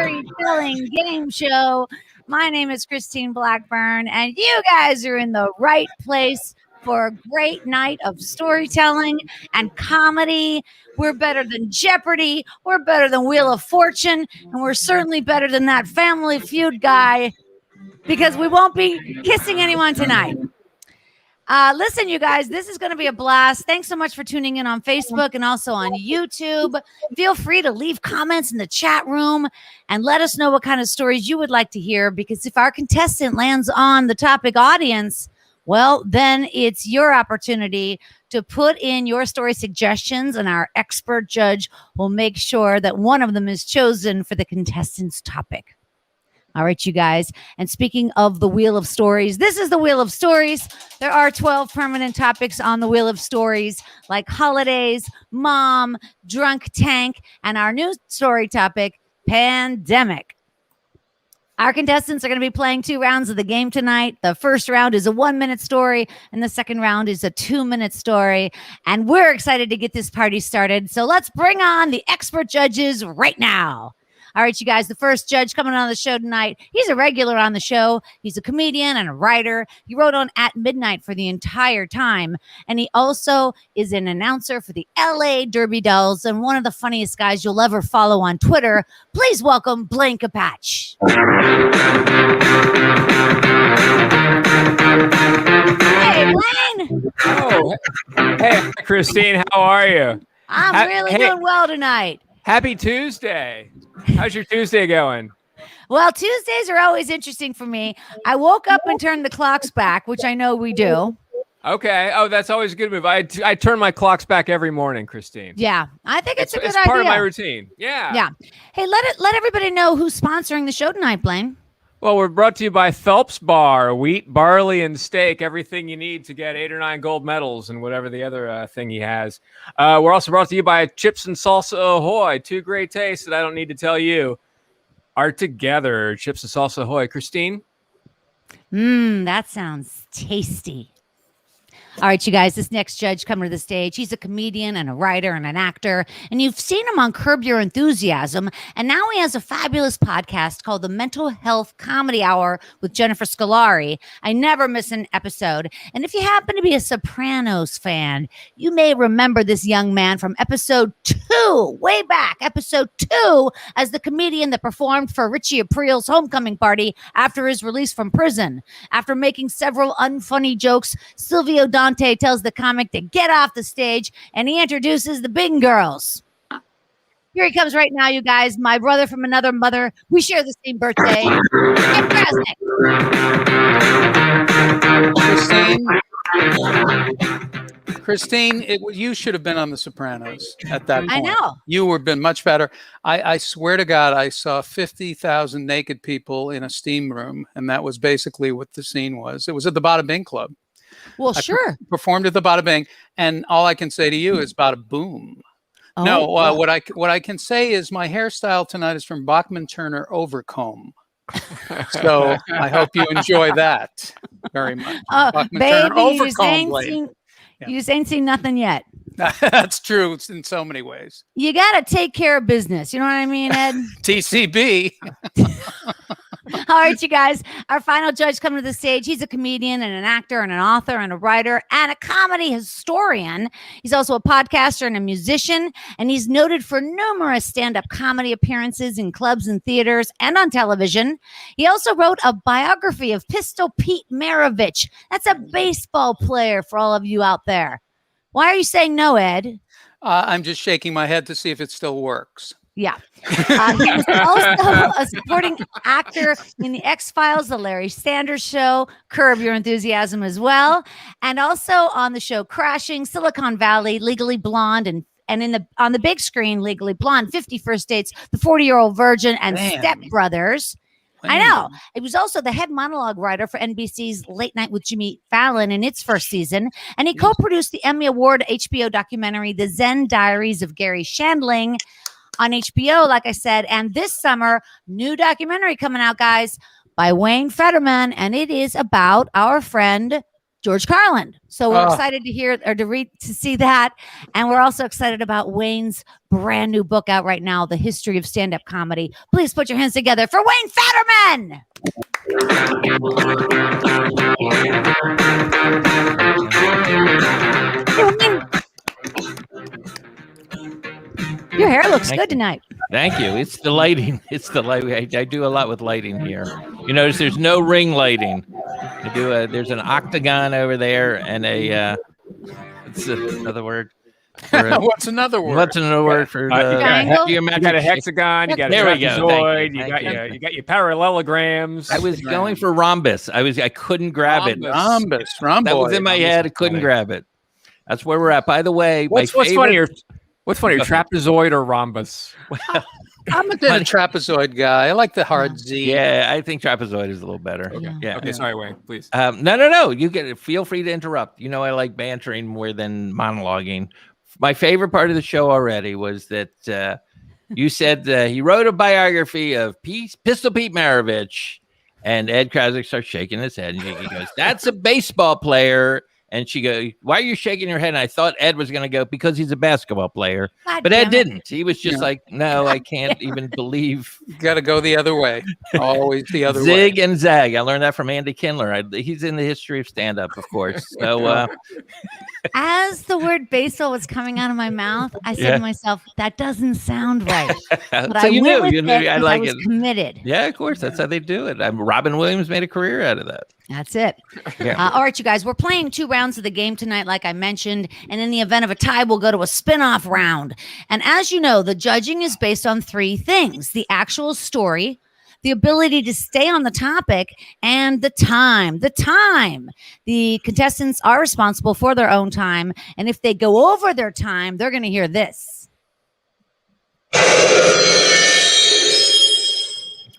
storytelling game show. My name is Christine Blackburn, and you guys are in the right place for a great night of storytelling and comedy. We're better than Jeopardy. We're better than Wheel of Fortune. And we're certainly better than that Family Feud guy because we won't be kissing anyone tonight. Listen, you guys, this is going to be a blast. Thanks so much for tuning in on Facebook and also on YouTube. Feel free to leave comments in the chat room and let us know what kind of stories you would like to hear, because if our contestant lands on the topic audience, well, then it's your opportunity to put in your story suggestions, and our expert judge will make sure that one of them is chosen for the contestant's topic. All right, you guys. And speaking of the Wheel of Stories, this is the Wheel of Stories. There are 12 permanent topics on the Wheel of Stories, like holidays, mom, drunk tank, and our new story topic, pandemic. Our contestants are going to be playing 2 rounds of the game tonight. The first round is a 1-minute story, and the second round is a 2-minute story. And we're excited to get this party started. So let's bring on the expert judges right now. All right, you guys, the first judge coming on the show tonight, he's a regular on the show. He's a comedian and a writer. He wrote on At Midnight for the entire time. And he also is an announcer for the LA Derby Dolls and one of the funniest guys you'll ever follow on Twitter. Please welcome Blaine Capatch. Hey, Blaine. Oh, hey, Christine, how are you? I'm really doing well tonight. Happy Tuesday. How's your Tuesday going? Well, Tuesdays are always interesting for me. I woke up and turned the clocks back, which I know we do. Okay. Oh, that's always a good move. I turn my clocks back every morning, Christine. Yeah, I think it's a good idea. It's part of my routine. Yeah. Yeah. Hey, let everybody know who's sponsoring the show tonight, Blaine. Well, we're brought to you by Phelps Bar, wheat, barley, and steak. Everything you need to get 8 or 9 gold medals and whatever the other thing he has. We're also brought to you by Chips and Salsa Ahoy. 2 great tastes that I don't need to tell you are together. Chips and Salsa Ahoy. Christine? That sounds tasty. All right, you guys, this next judge coming to the stage, he's a comedian and a writer and an actor, and you've seen him on Curb Your Enthusiasm, and now he has a fabulous podcast called The Mental Health Comedy Hour with Jennifer Scolari. I never miss an episode, and if you happen to be a Sopranos fan, you may remember this young man from episode 2, way back, episode 2, as the comedian that performed for Richie April's homecoming party after his release from prison. After making several unfunny jokes, Silvio Dante tells the comic to get off the stage, and he introduces the big girls. Here he comes right now, you guys. My brother from another mother. We share the same birthday. Crasnick. Christine, you should have been on The Sopranos at that point. I know. You would have been much better. I swear to God, I saw 50,000 naked people in a steam room, and that was basically what the scene was. It was at the Bada Bing Club. Well, sure. Performed at the Bada Bing, and all I can say to you is bada boom. Oh, no, wow. what I can say is my hairstyle tonight is from Bachman Turner Overcomb. So I hope you enjoy that very much. Bachman Turner Overcomb. You just ain't seen nothing yet. That's true. It's in so many ways. You got to take care of business. You know what I mean, Ed? TCB. All right, you guys. Our final judge coming to the stage. He's a comedian and an actor and an author and a writer and a comedy historian. He's also a podcaster and a musician, and he's noted for numerous stand-up comedy appearances in clubs and theaters and on television. He also wrote a biography of Pistol Pete Maravich. That's a baseball player for all of you out there. Why are you saying no, Ed? I'm just shaking my head to see if it still works. Yeah. He was also a supporting actor in The X-Files, The Larry Sanders Show, Curb Your Enthusiasm as well, and also on the show Crashing, Silicon Valley, Legally Blonde, and on the big screen, Legally Blonde, 50 First Dates, The 40-Year-Old Virgin, and Step Brothers. I know. He was also the head monologue writer for NBC's Late Night with Jimmy Fallon in its first season, and he co-produced the Emmy Award HBO documentary The Zen Diaries of Gary Shandling on HBO, like I said. And this summer, new documentary coming out, guys, by Wayne Federman, and it is about our friend George Carlin. So we're excited to hear or to see that. And we're also excited about Wayne's brand new book out right now, The History of Stand-Up Comedy. Please put your hands together for Wayne Federman. Your hair looks good tonight. Thank you. It's the lighting. It's the light. I do a lot with lighting here. You notice there's no ring lighting. There's an octagon over there and what's another word? What's another word? What's another word for triangle? You got a hexagon. You got a trapezoid. You got your parallelograms. I was going for rhombus. I couldn't grab it. Rhombus. That was in my head. I couldn't grab it. That's where we're at. By the way, what's funnier? What's funnier, trapezoid or rhombus? I'm a trapezoid guy. I like the hard Z. Yeah, I think trapezoid is a little better. Okay. Yeah. Okay. Sorry, Wayne. Please. No. You get it. Feel free to interrupt. You know, I like bantering more than monologuing. My favorite part of the show already was that you said he wrote a biography of Pistol Pete Maravich, and Ed Crasnick starts shaking his head, and he goes, "That's a baseball player." And she goes, "Why are you shaking your head?" And I thought Ed was going to go, because he's a basketball player. But Ed didn't. He was just like, no, I can't even believe. You got to go the other way. Always the other way. Zig and zag. I learned that from Andy Kindler. He's in the history of stand-up, of course. So as the word baseball was coming out of my mouth, I said to myself, that doesn't sound right. But so I went with it I like was committed. Yeah, of course. That's how they do it. Robin Williams made a career out of that. That's it. Yeah. All right, you guys, we're playing 2 rounds of the game tonight, like I mentioned. And in the event of a tie, we'll go to a spin-off round. And as you know, the judging is based on 3 things: the actual story, the ability to stay on the topic, and the time. The contestants are responsible for their own time. And if they go over their time, they're going to hear this.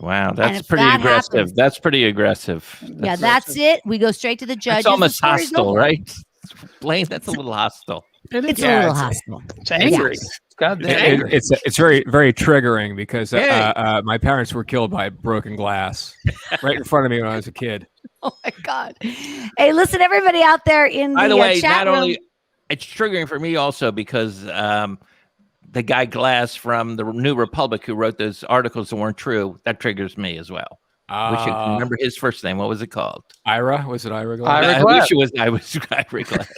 Wow, that's pretty aggressive. Happens, that's pretty aggressive. That's it. We go straight to the judges. It's almost hostile, right? Blaine, that's a little hostile. It's a little hostile. It's angry. It's very, very triggering because my parents were killed by broken glass right in front of me when I was a kid. Oh my God. Hey, listen, everybody out there in By the way, chat room. Only it's triggering for me also because the guy Glass from the New Republic who wrote those articles that weren't true, that triggers me as well. Wish you can remember his first name. What was it called? Ira? Was it Ira Glass? I wish it was Ira Glass.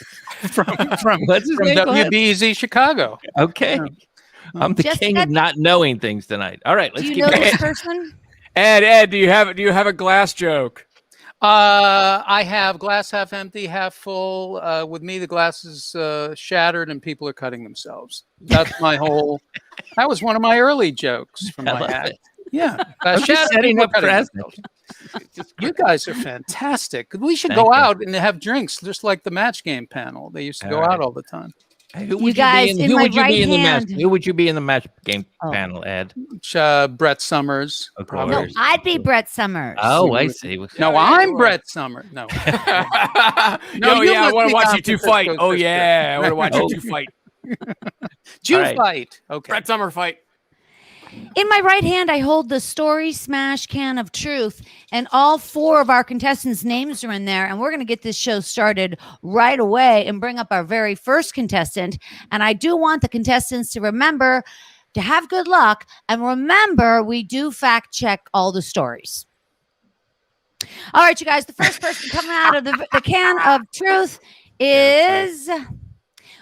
from WBZ Chicago. Okay. I'm the king of not knowing things tonight. All right, let's keep going. Do you know this person? Ed, do you have a glass joke? I have glass half empty, half full. With me, the glass is shattered and people are cutting themselves. That's my whole. That was one of my early jokes from my act. Yeah, setting up You guys are fantastic. We should go out and have drinks, just like the Match Game panel. They used to go out all the time. Hey, who would you be in the Match Game panel, Ed? Brett Summers. No, I'd be Brett Summers. Oh, I see. No, I'm Brett Summers. No. I want to watch you 2 fight. Oh, yeah. I want to watch you 2 fight. Fight. Okay. Brett Summer fight. In my right hand, I hold the Story Smash Can of Truth, and all 4 of our contestants' names are in there, and we're going to get this show started right away and bring up our very first contestant. And I do want the contestants to remember to have good luck, and remember, we do fact check all the stories. All right, you guys, the first person coming out of the can of truth is...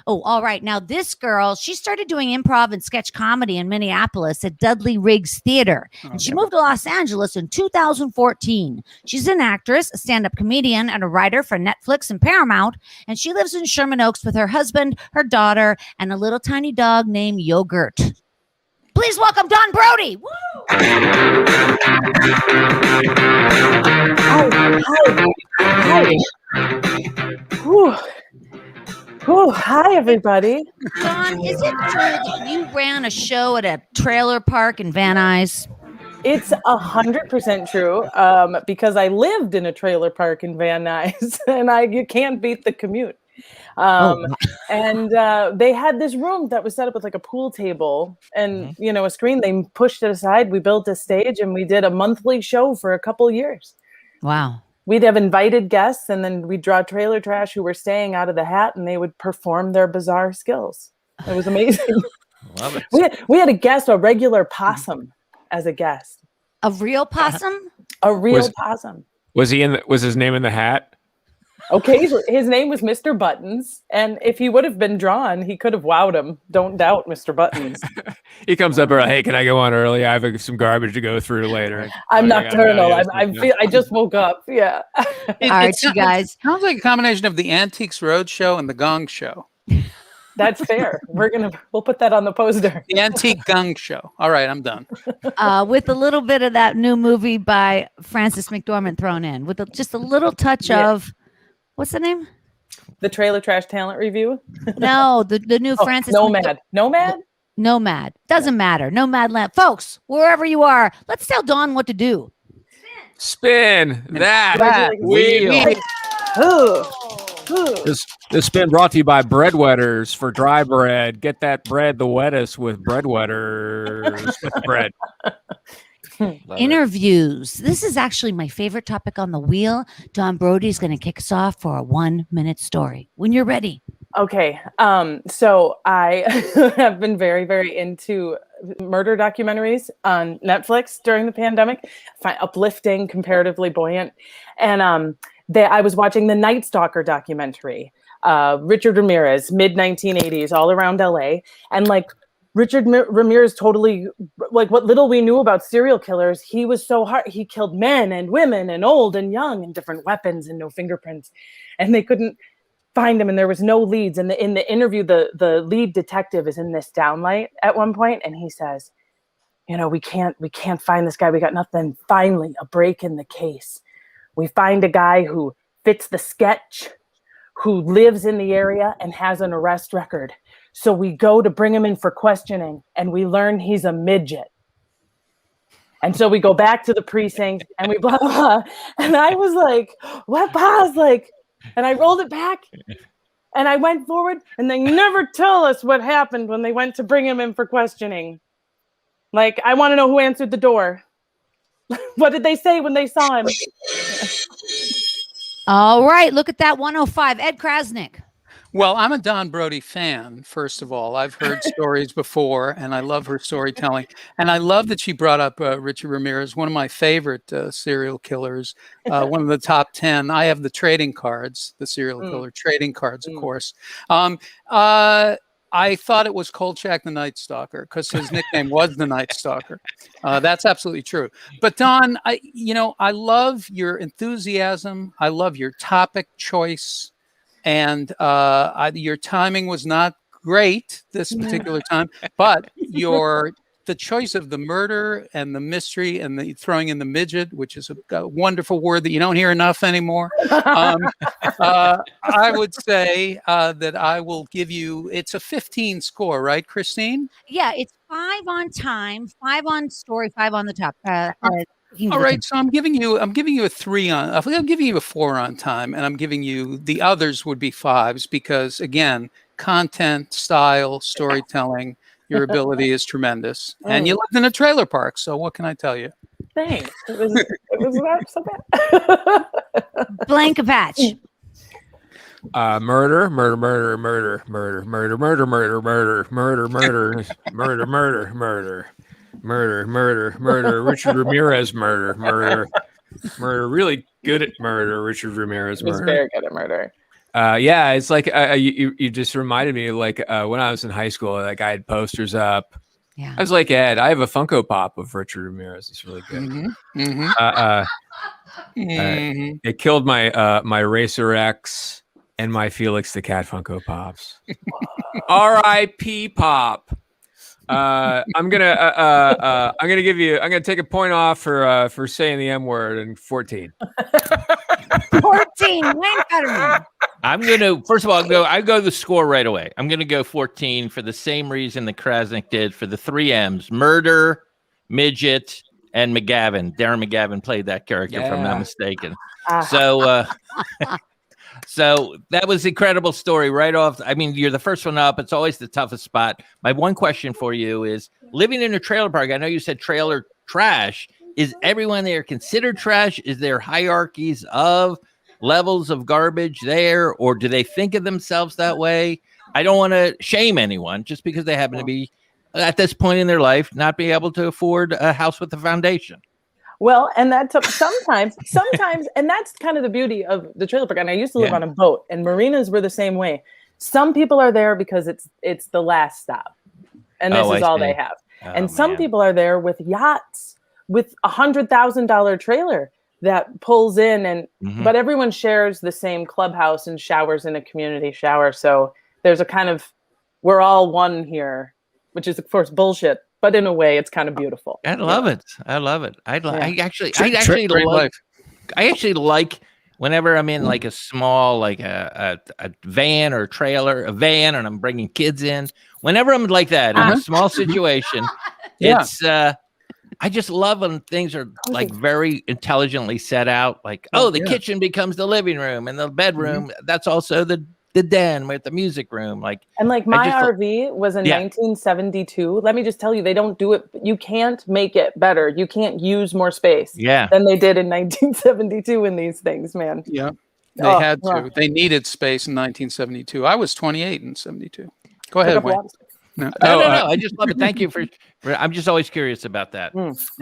Oh, all right. Now, this girl, she started doing improv and sketch comedy in Minneapolis at Dudley Riggs Theater. And she moved to Los Angeles in 2014. She's an actress, a stand-up comedian, and a writer for Netflix and Paramount. And she lives in Sherman Oaks with her husband, her daughter, and a little tiny dog named Yogurt. Please welcome Dawn Brodey. Woo! Hi. Whew. Oh, hi, everybody. Dawn, is it true that you ran a show at a trailer park in Van Nuys? It's 100% true because I lived in a trailer park in Van Nuys, and you can't beat the commute. And they had this room that was set up with like a pool table and, a screen. They pushed it aside. We built a stage and we did a monthly show for a couple years. Wow. we'd have invited guests, and then we'd draw trailer trash who were staying out of the hat, and they would perform their bizarre skills. It was amazing. Love it. We had a guest, a regular possum, as a guest. A real possum? A real possum. Was his name in the hat? Occasionally, his name was Mr. Buttons, and if he would have been drawn, he could have wowed him. Don't doubt Mr. Buttons. He comes up early. Hey, can I go on early? I have some garbage to go through later. I'm nocturnal. I just woke up. Yeah. All right, you guys. Sounds like a combination of the Antiques Roadshow and the Gong Show. That's fair. We'll put that on the poster. The Antique Gong Show. All right, I'm done. With a little bit of that new movie by Frances McDormand thrown in, with just a little touch of, what's the name? The Trailer Trash Talent Review? No, the new Frances Nomad. Nomad? Nomad. Doesn't matter. Nomadland. Folks, wherever you are, let's tell Dawn what to do. Spin that wheel. This spin brought to you by Bread Wetters for dry bread. Get that bread the wettest with Bread Wetters with bread. Interviews. This is actually my favorite topic on the wheel. Dawn Brodey is going to kick us off for a 1-minute story. When you're ready. Okay. So I have been very, very into murder documentaries on Netflix during the pandemic. Find uplifting, comparatively buoyant. And I was watching the Night Stalker documentary. Richard Ramirez, mid-1980s, all around LA. And like Richard Ramirez totally, like what little we knew about serial killers, he was so hard. He killed men and women and old and young and different weapons and no fingerprints. And they couldn't find him, and there was no leads. And in the interview, the lead detective is in this downlight at one point, and he says, we can't find this guy. We got nothing. Finally, a break in the case. We find a guy who fits the sketch, who lives in the area and has an arrest record. So we go to bring him in for questioning, and we learn he's a midget. And so we go back to the precinct, and we blah, blah, blah. And I was like, what? Pause? Like, and I rolled it back, and I went forward, and they never tell us what happened when they went to bring him in for questioning. Like, I want to know who answered the door. What did they say when they saw him? All right, look at that 105. Ed Crasnick. Well, I'm a Dawn Brodey fan, first of all. I've heard stories before, and I love her storytelling. And I love that she brought up Richard Ramirez, one of my favorite serial killers, one of the top 10. I have the trading cards, the serial killer trading cards, of course. I thought it was Kolchak the Night Stalker because his nickname was the Night Stalker. That's absolutely true. But Dawn, I love your enthusiasm. I love your topic choice. And your timing was not great this particular time, but the choice of the murder and the mystery and the throwing in the midget, which is a wonderful word that you don't hear enough anymore. I would say that I will give you, it's a 15 score, right, Christine? Yeah, it's 5 on time, 5 on story, 5 on the top. All right, so I'm giving you a 3 on. I'm giving you a 4 on time, and I'm giving you the others would be 5s because again, content, style, storytelling, your ability is tremendous, and you lived in a trailer park. So what can I tell you? Thanks. It was not so bad. Blaine Capatch. Murder. Richard Ramirez, murder. Really good at murder. Richard Ramirez, He was very good at murder. Yeah, it's like you just reminded me, like when I was in high school, like I had posters up. Yeah, I was like, Ed, I have a Funko Pop of Richard Ramirez. It's really good. It killed my Racer X and my Felix the Cat Funko Pops. R.I.P. Pop. I'm gonna take a point off for saying the M word and 14. 14. Wayne Federman. I'm gonna first of all I go the score right away. I'm gonna go 14 for the same reason that Crasnick did for the 3 M's: murder, midget, and McGavin. Darren McGavin played that character, if I'm not mistaken. So that was an incredible story right off. I mean, you're the first one up. It's always the toughest spot. My one question for you is, living in a trailer park, I know you said trailer trash. Is everyone there considered trash? Is there hierarchies of levels of garbage there, or do they think of themselves that way? I don't want to shame anyone just because they happen to be at this point in their life not be able to afford a house with a foundation. Well, and that's sometimes, and that's kind of the beauty of the trailer park. And I used to live on a boat, and marinas were the same way. Some people are there because it's the last stop, and this is all they have. And some people are there with yachts, with $100,000 trailer that pulls in, and but everyone shares the same clubhouse and showers in a community shower. So there's a kind of, we're all one here, which is of course bullshit, but in a way it's kind of beautiful. I love it. I actually like whenever I'm in like a small, like a van or trailer, and I'm bringing kids in. Whenever I'm like that in a small situation, it's I just love when things are like very intelligently set out. Like, the kitchen becomes the living room, and the bedroom that's also the den with the music room. Like, and like my RV was in 1972. Let me just tell you, they don't do it. You can't make it better. You can't use more space than they did in 1972 in these things, man. Yeah, they had to. They needed space in 1972. I was 28 in 72. Go ahead, Wayne. No. I just love it. Thank you for I'm just always curious about that.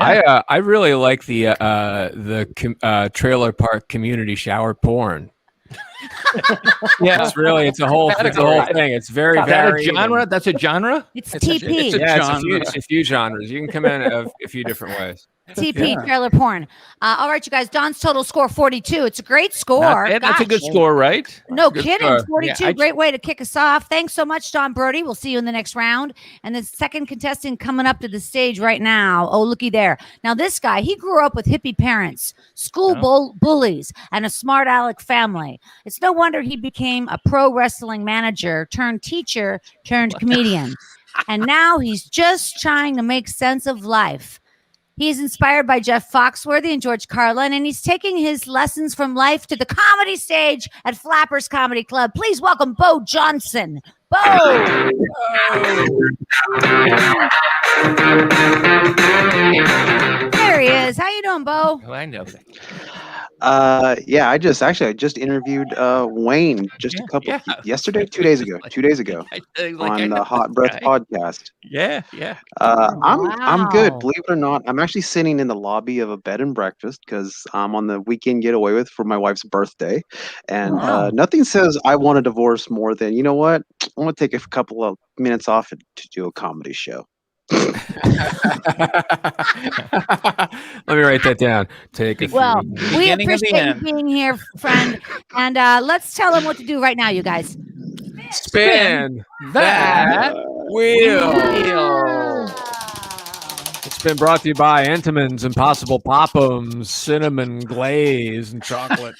I really like the trailer park community shower porn. It's a whole thing. It's very varied. That a genre? That's a genre? It's TP. It's a few genres. You can come in a few different ways. TP, trailer porn. All right, you guys. Don's total score 42. It's a great score. That's a good score, right? No kidding. 42. Great way to kick us off. Thanks so much, Dawn Brodey. We'll see you in the next round. And the second contestant coming up to the stage right now. Oh, looky there. Now, this guy, he grew up with hippie parents, school bullies, and a smart aleck family. It's no wonder he became a pro wrestling manager turned teacher turned comedian. And now he's just trying to make sense of life. He's inspired by Jeff Foxworthy and George Carlin, and he's taking his lessons from life to the comedy stage at Flappers Comedy Club. Please welcome Beau Johnson. Beau! There he is. How you doing, Beau? Oh, I know that. I just interviewed Wayne just a couple yesterday, 2 days ago, on the Hot Breath podcast. I'm good. Believe it or not, I'm actually sitting in the lobby of a bed and breakfast because I'm on the weekend getaway for my wife's birthday, and nothing says I want a divorce more than, you know what, I want to take a couple of minutes off to do a comedy show. Let me write that down. We appreciate you being here, friend. And let's tell them what to do right now, you guys. Spin that wheel. It's been brought to you by Entenmann's Impossible Pop'ems, cinnamon glaze and chocolate.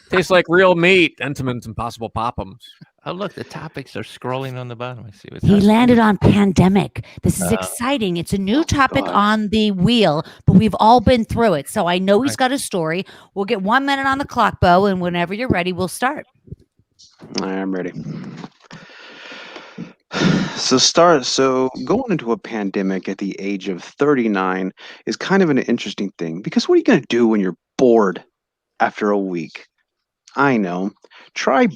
Tastes like real meat. Entenmann's Impossible Pop'ems. Oh, look, the topics are scrolling on the bottom. I see what he landed on pandemic. This is exciting. It's a new topic on the wheel, but we've all been through it. So I know he's got a story. We'll get 1 minute on the clock, Beau, and whenever you're ready, we'll start. I'm ready. So going into a pandemic at the age of 39 is kind of an interesting thing, because what are you going to do when you're bored after a week? I know. Try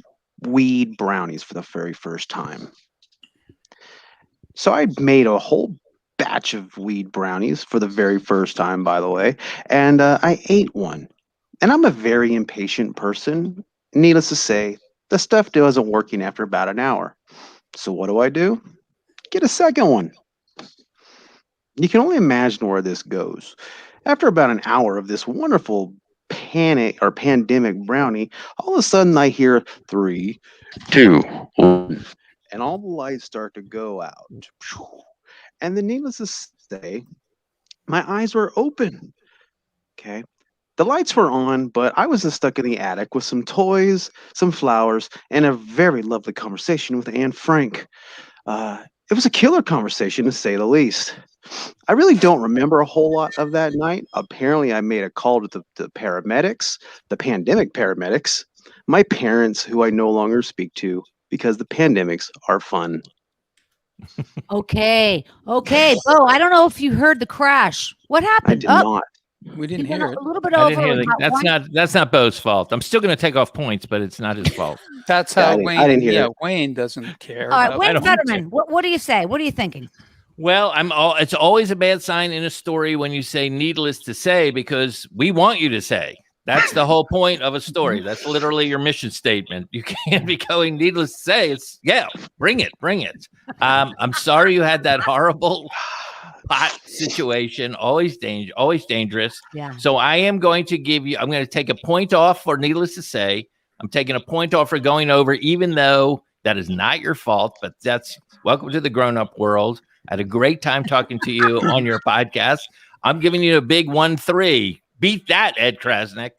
weed brownies for the very first time. So I made a whole batch of weed brownies for the very first time, by the way, and I ate one. And I'm a very impatient person. Needless to say, the stuff wasn't working after about an hour. So what do? Get a second one. You can only imagine where this goes. After about an hour of this wonderful pandemic brownie, all of a sudden I hear 3, 2, 1, and all the lights start to go out. And then, needless to say, my eyes were open. Okay. The lights were on, but I was just stuck in the attic with some toys, some flowers, and a very lovely conversation with Anne Frank. It was a killer conversation, to say the least. I really don't remember a whole lot of that night. Apparently, I made a call to the paramedics, the pandemic paramedics, my parents, who I no longer speak to because the pandemics are fun. Okay. Beau, I don't know if you heard the crash. What happened? I did not. We didn't He went hear it. a little bit I over. didn't hear that's not Beau's fault. I'm still going to take off points, but it's not his fault. That's Yeah, how I didn't Wayne. hear Yeah, it. Wayne doesn't care. All right, about- Wayne don't Federman, what do you say? What are you thinking? Well, it's always a bad sign in a story when you say needless to say, because we want you to say. That's the whole point of a story. That's literally your mission statement. You can't be going needless to say. It's bring it. I'm sorry you had that horrible pot situation. Always dangerous. Yeah. So I'm going to take a point off for needless to say. I'm taking a point off for going over, even though that is not your fault, but that's welcome to the grown-up world. I had a great time talking to you on your podcast. I'm giving you a big 1-3. Beat that, Ed Crasnick.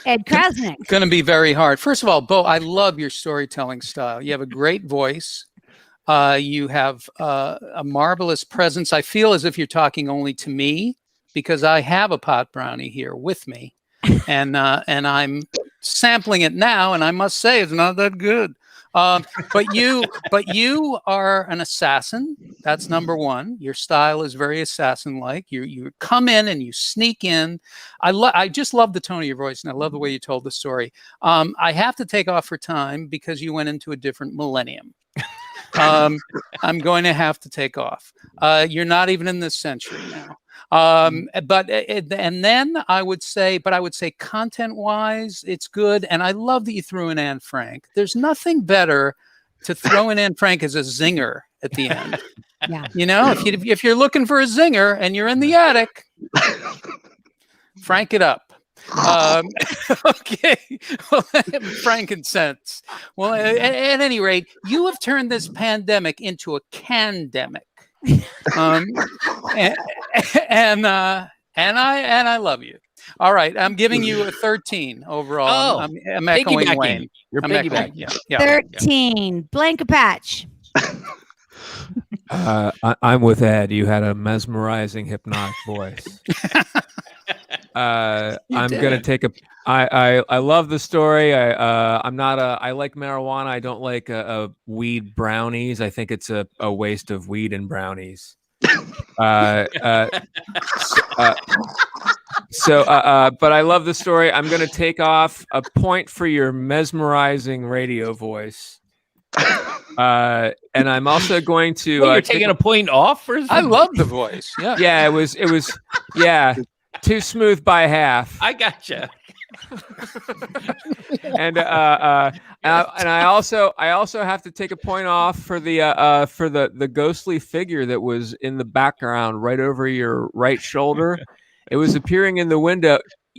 Ed Crasnick. Going to be very hard. First of all, Beau, I love your storytelling style. You have a great voice. You have a marvelous presence. I feel as if you're talking only to me because I have a pot brownie here with me, and I'm sampling it now, and I must say it's not that good. But you are an assassin. That's number one. Your style is very assassin-like. You come in and you sneak in. I just love the tone of your voice, and I love the way you told the story. I have to take off for time because you went into a different millennium. I'm going to have to take off. You're not even in this century now. And then I would say content-wise, it's good. And I love that you threw in Anne Frank. There's nothing better to throw in Anne Frank as a zinger at the end. Yeah. You know, if you're looking for a zinger and you're in the attic, Frank it up. Okay. Well, frankincense. Well, at any rate, you have turned this pandemic into a candemic. And I love you. All right, I'm giving you a 13 overall. Oh, I'm echoing piggybacking. Wayne. You're I'm piggybacking. Yeah. 13. Blaine Capatch. I'm with Ed. You had a mesmerizing, hypnotic voice. I'm gonna take a. I love the story. I'm not a. I like marijuana. I don't like weed brownies. I think it's a waste of weed and brownies. But I love the story. I'm gonna take off a point for your mesmerizing radio voice. And I'm also going to. You're taking a point off for. I love the voice. Yeah. Yeah, it was. Yeah. Too smooth by half. I gotcha. And I also have to take a point off for the ghostly figure that was in the background right over your right shoulder. It was appearing in the window.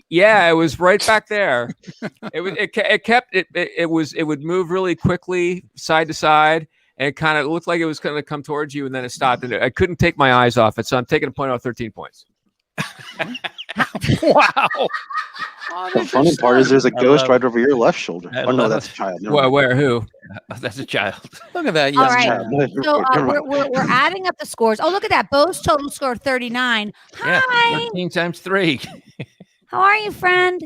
Yeah, it was right back there. It would move really quickly side to side, and it kind of looked like it was going to come towards you, and then it stopped, and I couldn't take my eyes off it. So I'm taking a point off 13 points. Wow. The funny part is there's a ghost right over your left shoulder. I Oh no, love that's a child. Never Where? mind. Where? Who? That's a child. Look at that. All Yes, right. child. So Never mind. we're adding up the scores. Oh, look at that. Beau's total score 39. Yeah, Hi. 13 times 3. How are you, friend?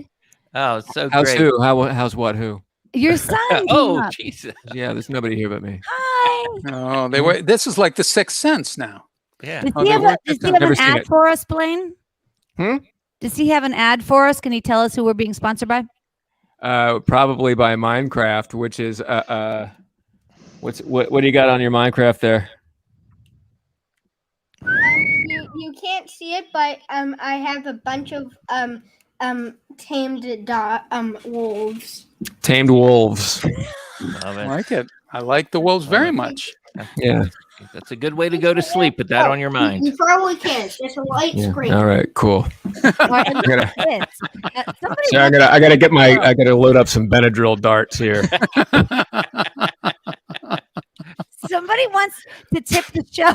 Oh, it's so How's great. who? How's what? Who? Your son. came Oh, up. Jesus. Yeah, there's nobody here but me. Hi. Oh, they were. This is like the Sixth Sense now. Yeah. Does Oh, he they have, worked does it he out. have Never an seen ad it. for us, Blaine? Hmm? Does he have an ad for us? Can he tell us who we're being sponsored by? Probably by Minecraft, which is what do you got on your Minecraft there? You can't see it, but I have a bunch of tamed wolves. Tamed wolves. Love I it. like it. I like the wolves very much. Yeah. That's a good way to go to sleep. Put that on your mind. You probably can. It's just a light Yeah. screen. All right. Cool. All right, and gotta- look at this. Somebody So I gotta load up some Benadryl darts here. Somebody wants to tip the show,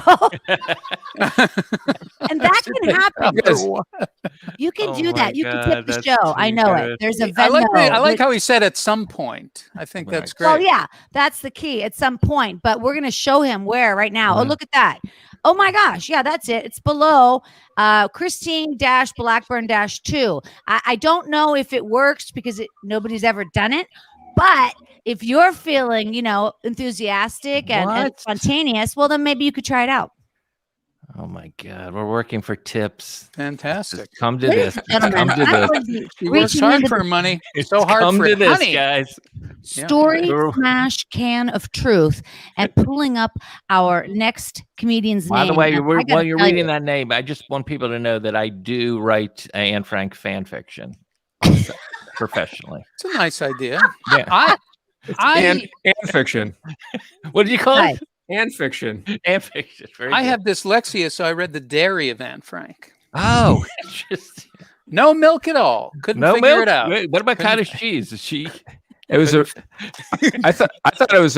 and that can happen. Yes. You can Oh do my that. You can God, tip the that's show. I too know good. it. There's a I Venmo. like how he said at some point. I think that's great. Well, yeah, that's the key at some point. But we're gonna show him where right now. Oh, Mhm. look at that. Oh my gosh, yeah, that's it. It's below Christine-Blackburn-2. I don't know if it works because nobody's ever done it, but if you're feeling, enthusiastic and What? spontaneous, well, then maybe you could try it out. Oh my God, we're working for tips. Fantastic. Just come to Ladies this. and gentlemen, Come to I'm this. going to be She works reaching hard into for her the money. So hard Come for to it. this, Honey. guys. story Yeah. smash can of truth and pulling up our next comedian's By name. the way, And I while gotta you're tell reading you, that name, I just want people to know that I do write Anne Frank fan fiction professionally. It's a nice idea. Yeah. And fiction. What did you call Hi. it? And fiction. Fan fiction. Very I good. have dyslexia, so I read The Dairy of Anne Frank. Oh, interesting. No milk at all. Couldn't No figure milk. it out. Wait, what about Couldn't- cottage cheese? Is she? It was a. I thought it was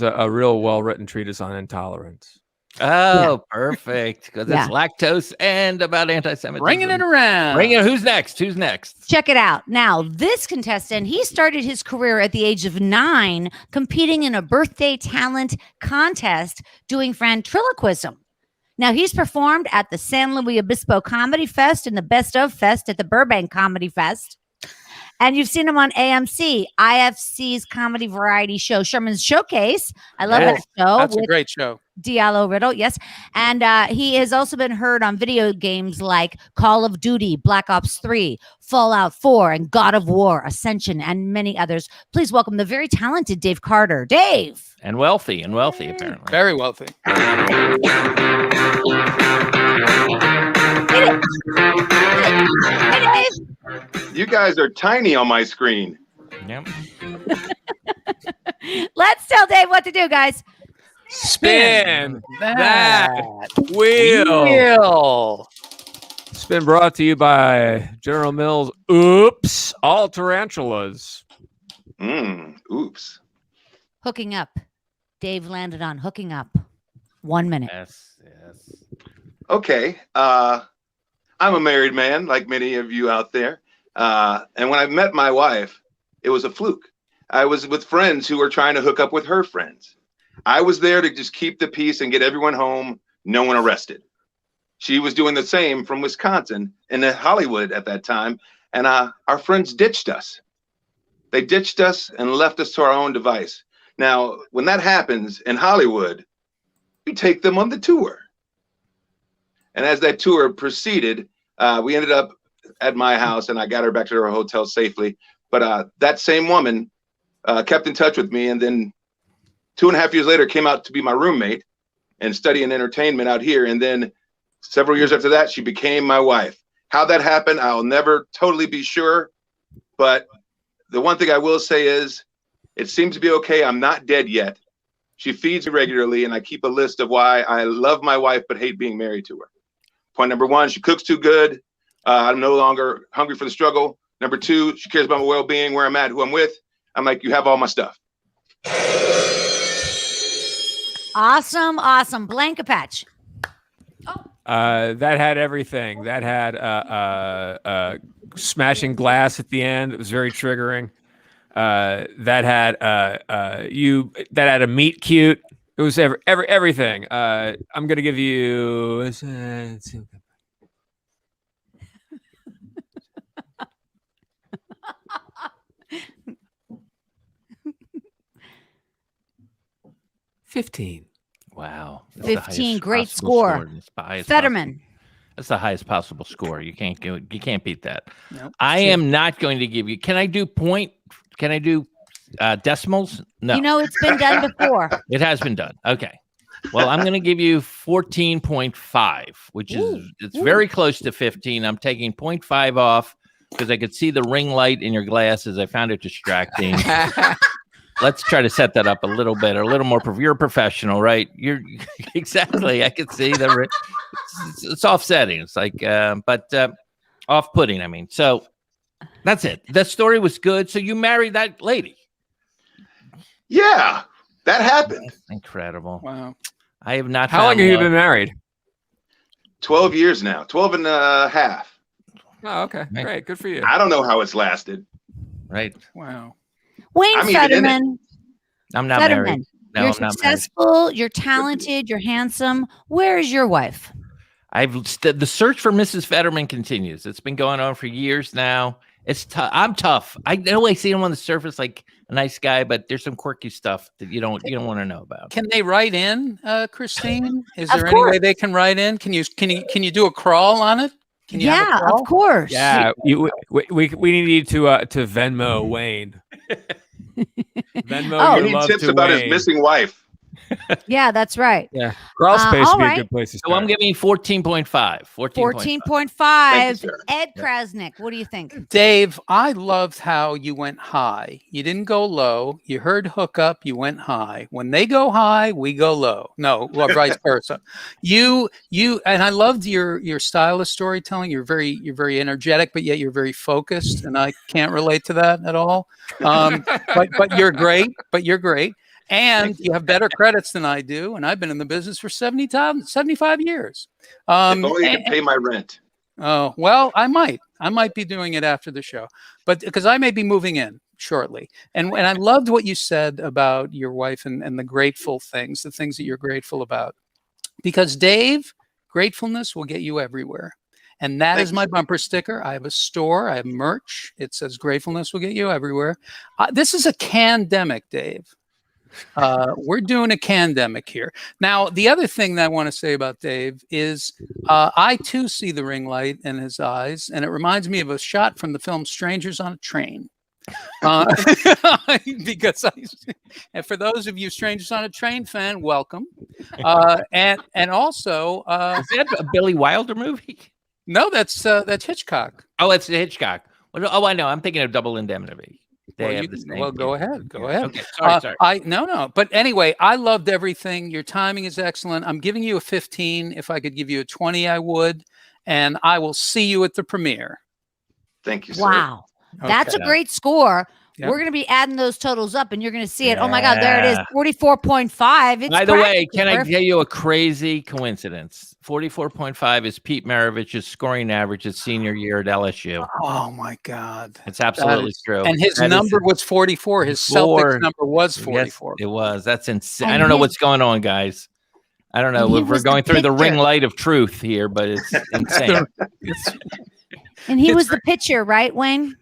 a real well written treatise on intolerance. Oh, perfect. Because Yeah. it's lactose and about anti-Semitism. Bringing it around. Bring it. Who's next? Who's next? check it out. Now, this contestant, he started his career at the age of 9, competing in a birthday talent contest doing ventriloquism. Now, he's performed at the San Luis Obispo Comedy Fest and the Best of Fest at the Burbank Comedy Fest. And you've seen him on AMC, IFC's comedy variety show, Sherman's Showcase. I love Yes, that show. That's a with great show. Diallo Riddle, yes. And he has also been heard on video games like Call of Duty, Black Ops 3, Fallout 4, and God of War, Ascension, and many others. Please welcome the very talented Dave Carter. Dave! And wealthy, apparently. Very wealthy. Hey, Dave! You guys are tiny on my screen. Yep. Let's tell Dave what to do, guys. Spin that wheel. wheel. It's been brought to you by General Mills. Oops, all tarantulas. Oops. Hooking up. Dave landed on hooking up. 1 minute. Yes. Okay. I'm a married man, like many of you out there. And when I met my wife, it was a fluke. I was with friends who were trying to hook up with her friends. I was there to just keep the peace and get everyone home, no one arrested. She was doing the same from Wisconsin and in Hollywood at that time. And our friends ditched us. They ditched us and left us to our own device. Now, when that happens in Hollywood, we take them on the tour. And as that tour proceeded, we ended up at my house and I got her back to her hotel safely. But that same woman kept in touch with me. And then 2.5 years later came out to be my roommate and studying entertainment out here. And then several years after that, she became my wife. How that happened, I'll never totally be sure. But the one thing I will say is it seems to be okay. I'm not dead yet. She feeds me regularly, and I keep a list of why I love my wife but hate being married to her. Point number 1, she cooks too good. I'm no longer hungry for the struggle. Number 2, she cares about my well-being, where I'm at, who I'm with. I'm like, you have all my stuff. Awesome. Blaine Capatch. That had everything. That had smashing glass at the end. It was very triggering. That had a meet cute. It was everything. I'm gonna give you. Let's see. 15. Wow. 15, great score. Federman. That's the highest possible score. You can't beat that. Nope. I am not going to give you. Can I do decimals? No. You know, it's been done before. It has been done. Okay. Well, I'm going to give you 14.5, which is very close to 15. I'm taking 0.5 off because I could see the ring light in your glasses. I found it distracting. Let's try to set that up a little bit, or a little more. You're a professional, right? You're exactly. I could see it's offsetting. It's like, but off-putting. I mean, so that's it. The story was good. So you married that lady? Yeah, that happened. Incredible. Wow. I have not. How long have you been married? 12 years now. 12 and a half. Oh, okay. Right. Great. Good for you. I don't know how it's lasted. Right. Wow. Wayne I'm even in it. Federman. I'm not Federman. married. No, You're I'm not married. successful. You're talented. You're handsome. Where is your wife? The search for Mrs. Federman continues. It's been going on for years now, It's tough. I'm tough. I know I see him on the surface like a nice guy, but there's some quirky stuff that you don't want to know about. Can they write in, Christine? Is Of there any way course. they can write in? Can you do a crawl on it? Can you have a Yeah, crawl? of course. Yeah, we need you to Venmo Wayne. Venmo Oh. your We need love tips to about Wayne. his missing wife. Yeah, that's right. Yeah, crawl space all would be a right. good place to So I'm start. giving 14.5. 14.5. Thank you, sir. Ed Crasnick, what do you think? Dave, I loved how you went high. You didn't go low. You heard hook up, you went high. When they go high, we go low. No, well, vice versa. You and I loved your style of storytelling. You're very energetic, but yet you're very focused, and I can't relate to that at all. But you're great. And you have better credits than I do, and I've been in the business for 75 years. If only you could pay my rent. Oh, well, I might be doing it after the show, but because I may be moving in shortly. And I loved what you said about your wife and the grateful things, the things that you're grateful about. Because Dave, gratefulness will get you everywhere. And that is my bumper sticker. I have a store. I have merch. It says gratefulness will get you everywhere. This is a candemic, Dave. We're doing a candemic here. Now, the other thing that I want to say about Dave is I too see the ring light in his eyes, and it reminds me of a shot from the film Strangers on a Train. Because and for those of you Strangers on a Train fan, welcome. And also, Is that a Billy Wilder movie? no, that's Hitchcock. Oh, it's Hitchcock. Oh, I know. I'm thinking of Double Indemnity. Go ahead. Okay, sorry. No. But anyway, I loved everything. Your timing is excellent. I'm giving you a 15. If I could give you a 20, I would. And I will see you at the premiere. Thank you, sir. Wow. That's a Okay. great score. Yeah. We're going to be adding those totals up and you're going to see it. Oh my God, there it is. 44.5. It's By the way, can I perfect. tell you a crazy coincidence? 44.5 is Pete Maravich's scoring average his senior year at LSU. Oh my God. It's absolutely true. And his That is- number was 44. His Celtics number was 44. Yes, it was. That's insane. And I don't know his- what's going on, guys. I don't know. And he We're was the going through the ring pitcher. light of truth here, but it's insane. And he was the pitcher, right, Wayne?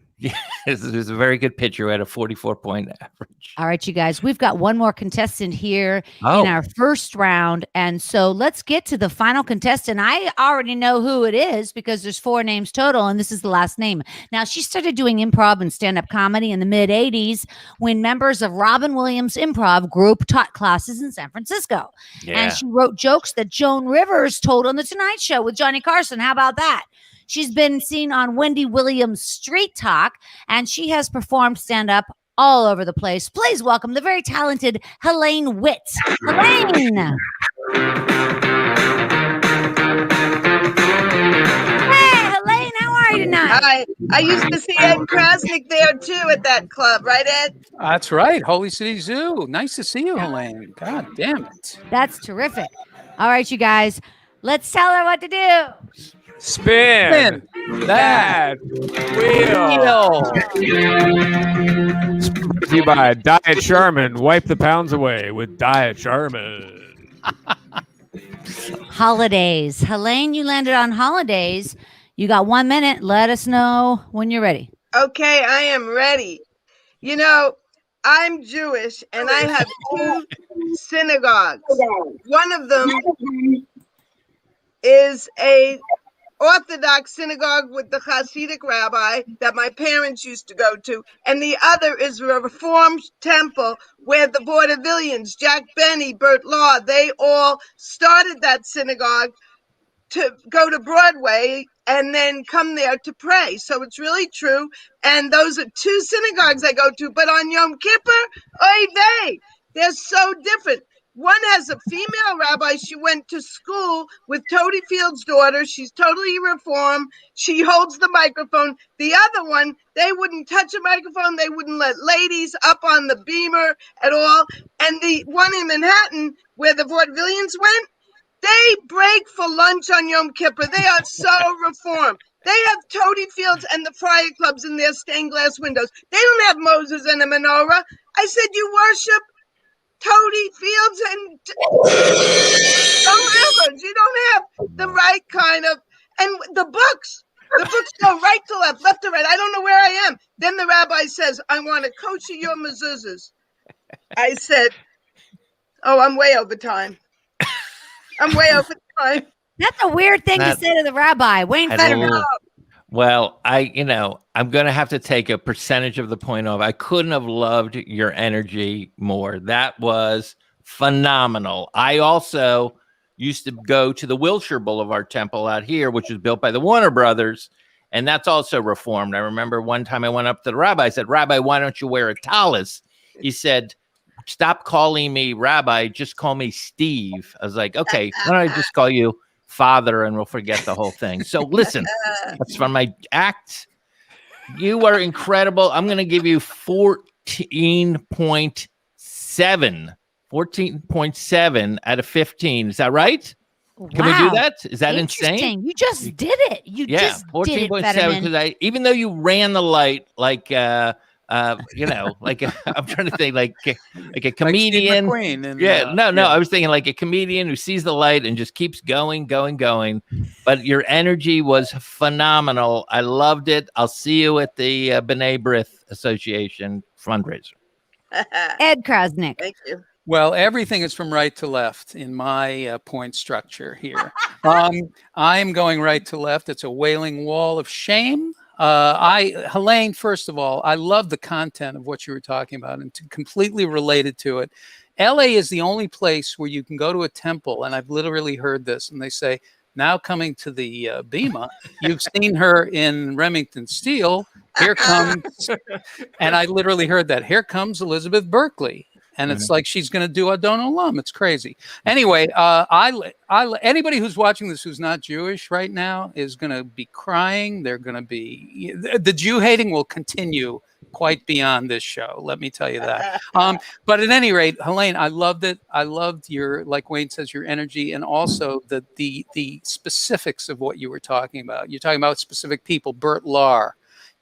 This is a very good pitcher at a 44-point average. All right, you guys, we've got one more contestant here in Oh, our first round. And so let's get to the final contestant. I already know who it is because there's 4 names total, and this is the last name. Now, she started doing improv and stand-up comedy in the mid-'80s when members of Robin Williams Improv Group taught classes in San Francisco. yeah. And she wrote jokes that Joan Rivers told on The Tonight Show with Johnny Carson. How about that? She's been seen on Wendy Williams' Street Talk, and she has performed stand-up all over the place. Please welcome the very talented Helanie Witt. Helanie! Hey, Helanie, how are you tonight? I used to see Ed Crasnick there too at that club, right, Ed? That's right. Holy City Zoo. Nice to see you, Helene. God damn it. That's terrific. All right, you guys, let's tell her what to do. Spin that wheel. Brought to you by Diet Charmin. Wipe the pounds away with Diet Charmin. Holidays. Helanie, you landed on holidays. You got 1 minute. Let us know when you're ready. Okay, I am ready. You know, I'm Jewish and I have 2 synagogues. One of them is a Orthodox synagogue with the Hasidic rabbi that my parents used to go to, and the other is a Reformed temple where the vaudevillians, Jack Benny, Bert Law, they all started that synagogue to go to Broadway and then come there to pray. So it's really true. And those are 2 synagogues I go to. But on Yom Kippur, oy vey, they're so different. One has a female rabbi. She went to school with Toady Field's daughter. She's totally reformed. She holds the microphone. The other one, they wouldn't touch a microphone. They wouldn't let ladies up on the beamer at all. And the one in Manhattan where the vaudevillians went, they break for lunch on Yom Kippur. They are so reformed. They have Toady Fields and the Friar Clubs in their stained glass windows. They don't have Moses and a menorah. I said, you worship Toady Fields and some rivers. You don't have the right kind of, and the books. The books go right to left to right. I don't know where I am. Then the rabbi says, I want to coach your mezuzahs. I said, oh, I'm way over time. I'm way over time. That's a weird thing to say to the rabbi, Wayne Federman. Well, I'm going to have to take a percentage of the point off. I couldn't have loved your energy more. That was phenomenal. I also used to go to the Wilshire Boulevard Temple out here, which was built by the Warner Brothers, and that's also reformed. I remember one time I went up to the rabbi. I said, Rabbi, why don't you wear a tallis? He said, stop calling me Rabbi, just call me Steve. I was like, okay, why don't I just call you Father and we'll forget the whole thing. So listen, that's from my act. You are incredible. I'm going to give you 14.7. 14.7 out of 15. Is that right? Can we do that? Is that insane? You just did it. You just did it, 14.7 because even though you ran the light like I'm trying to think like a comedian. I was thinking like a comedian who sees the light and just keeps going. But your energy was phenomenal. I loved it. I'll see you at the B'nai B'rith Association fundraiser. Ed Crasnick. Thank you. Well, everything is from right to left in my point structure here. I'm going right to left. It's a wailing wall of shame. Helene, first of all, I love the content of what you were talking about and completely related to it. LA is the only place where you can go to a temple, and I've literally heard this, and they say, now coming to the Bema, you've seen her in Remington Steele. Here comes, and I literally heard that. Here comes Elizabeth Berkley. And it's like she's going to do Adon Olam. It's crazy. Anyway, anybody who's watching this who's not Jewish right now is going to be crying. They're going to be the Jew hating will continue quite beyond this show. Let me tell you that. But at any rate, Helene, I loved it. I loved your, like Wayne says, your energy and also the specifics of what you were talking about. You're talking about specific people. Bert Lahr.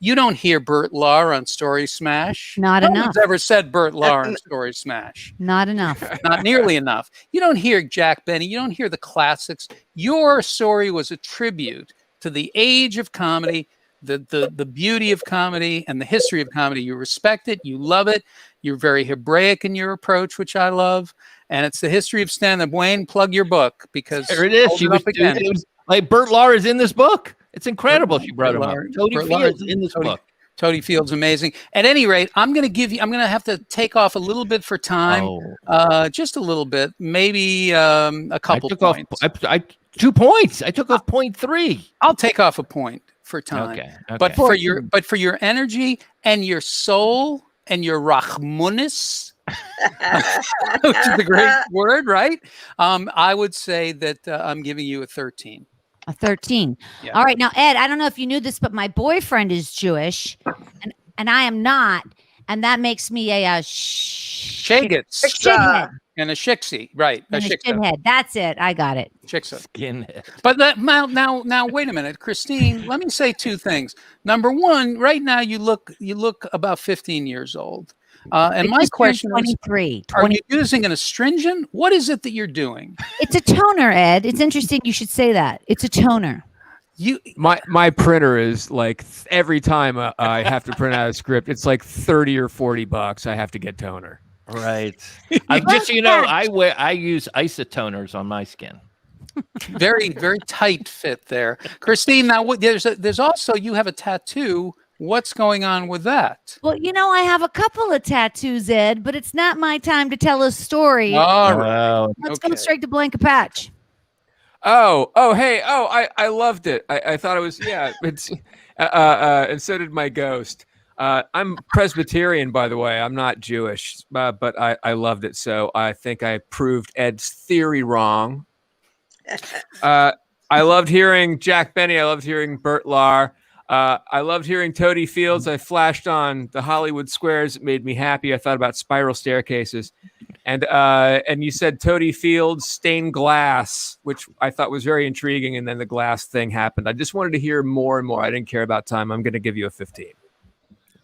You don't hear Bert Lahr on Story Smash. Not no enough. one's ever said Bert Lahr on Story Smash. Not enough. Not nearly enough. You don't hear Jack Benny. You don't hear the classics. Your story was a tribute to the age of comedy, the beauty of comedy, and the history of comedy. You respect it. You love it. You're very Hebraic in your approach, which I love. And it's the history of stand-up. Wayne, plug your book because there it is. Like Bert Lahr is in this book. It's incredible. She brought him up. Toady Fields in this book. Toady Fields, amazing. At any rate, I'm going to have to take off a little bit for time. Just a little bit, maybe a couple points. 2 points. I took off 0.3. I'll take off a point for time. Okay. But for your energy and your soul and your rachmunis, which is a great word, right? I would say that I'm giving you a 13. A 13. Yeah. All right. Now, Ed, I don't know if you knew this, but my boyfriend is Jewish and I am not. And that makes me a shithead. And a shiksi. Right. And a shithead. That's it. I got it. Shiksa. Skinhead. But now, wait a minute. Christine, let me say two things. Number one, right now you look about 15 years old. And my question is, 23. Are you using an astringent? What is it that you're doing? It's a toner, Ed. It's interesting you should say that. It's a toner. My printer is like every time I have to print out a script, it's like $30 or $40. I have to get toner. Right. Just so you know, I use isotoners on my skin. Very, very tight fit there, Christine. Now, there's also you have a tattoo. What's going on with that? Well, I have a couple of tattoos, Ed, but it's not my time to tell a story. All right. Let's go straight to Blaine Capatch. I loved it. I thought it was, it's, and so did my ghost. I'm Presbyterian, by the way. I'm not Jewish, but I loved it. So I think I proved Ed's theory wrong. I loved hearing Jack Benny. I loved hearing Bert Lahr. I loved hearing Toady Fields. I flashed on the Hollywood Squares. It made me happy. I thought about spiral staircases. And you said Toady Fields, stained glass, which I thought was very intriguing. And then the glass thing happened. I just wanted to hear more and more. I didn't care about time. I'm going to give you a 15.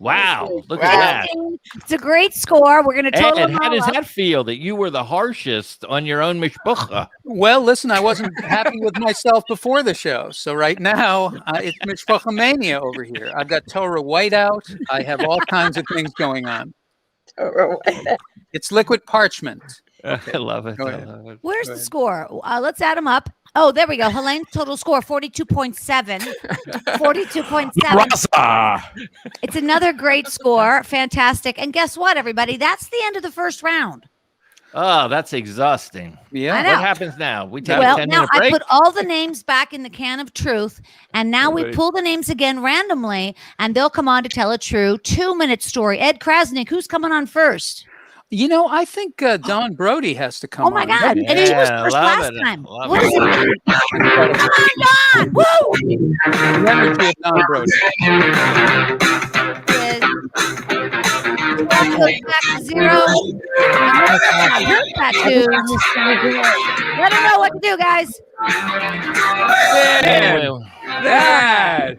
Wow, look Wow. at that. It's a great score. We're going to total And them how all does up. that feel that you were the harshest on your own mishpucha? Well, listen, I wasn't happy with myself before the show. So right now, it's Mishpacha Mania over here. I've got Torah white out. I have all kinds of things going on. It's liquid parchment. Okay. I love it. Go I ahead. love it. Where's Go the ahead. score? Let's add them up. Oh, there we go. Helene's total score, 42.7. 42.7. Rasa. It's another great score. Fantastic. And guess what, everybody? That's the end of the first round. Oh, that's exhausting. Yeah. I know. What happens now? We take a Well, 10-minute now I break? put all the names back in the can of truth, and now we Right. pull the names again randomly, and they'll come on to tell a true 2-minute story. Ed Crasnick, who's coming on first? You know, I think Dawn Brodey has to come Oh my on. God! Yeah, And she was I first love last it. time. Love What it. is it? Come on, woo! The energy of Dawn Brodey. Goes back to 0. And her tattoos. Let her know what to do, guys. Man, that.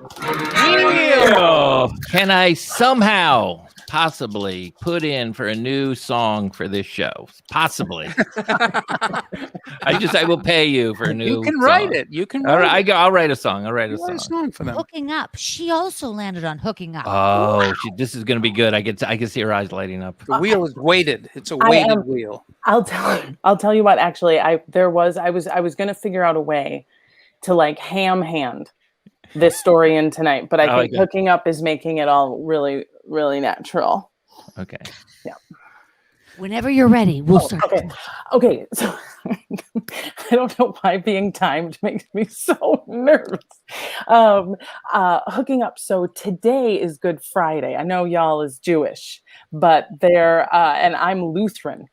Wheel. Can I somehow possibly put in for a new song for this show? Possibly. I will pay you for a new You can write song. it. You can All write right, it. I'll write a song. I'll write a You write a song. song for them. Hooking up. She also landed on hooking up. Oh, this is going to be good. I can see her eyes lighting up. The wheel is weighted. It's a I weighted am- wheel. I'll tell you what, actually, I was gonna figure out a way to like ham hand this story in tonight, but I Oh, think okay. hooking up is making it all really, really natural. Okay. Whenever you're ready, we'll start. Okay, so I don't know why being timed makes me so nervous. Hooking up. So today is Good Friday. I know y'all is Jewish, but and I'm Lutheran.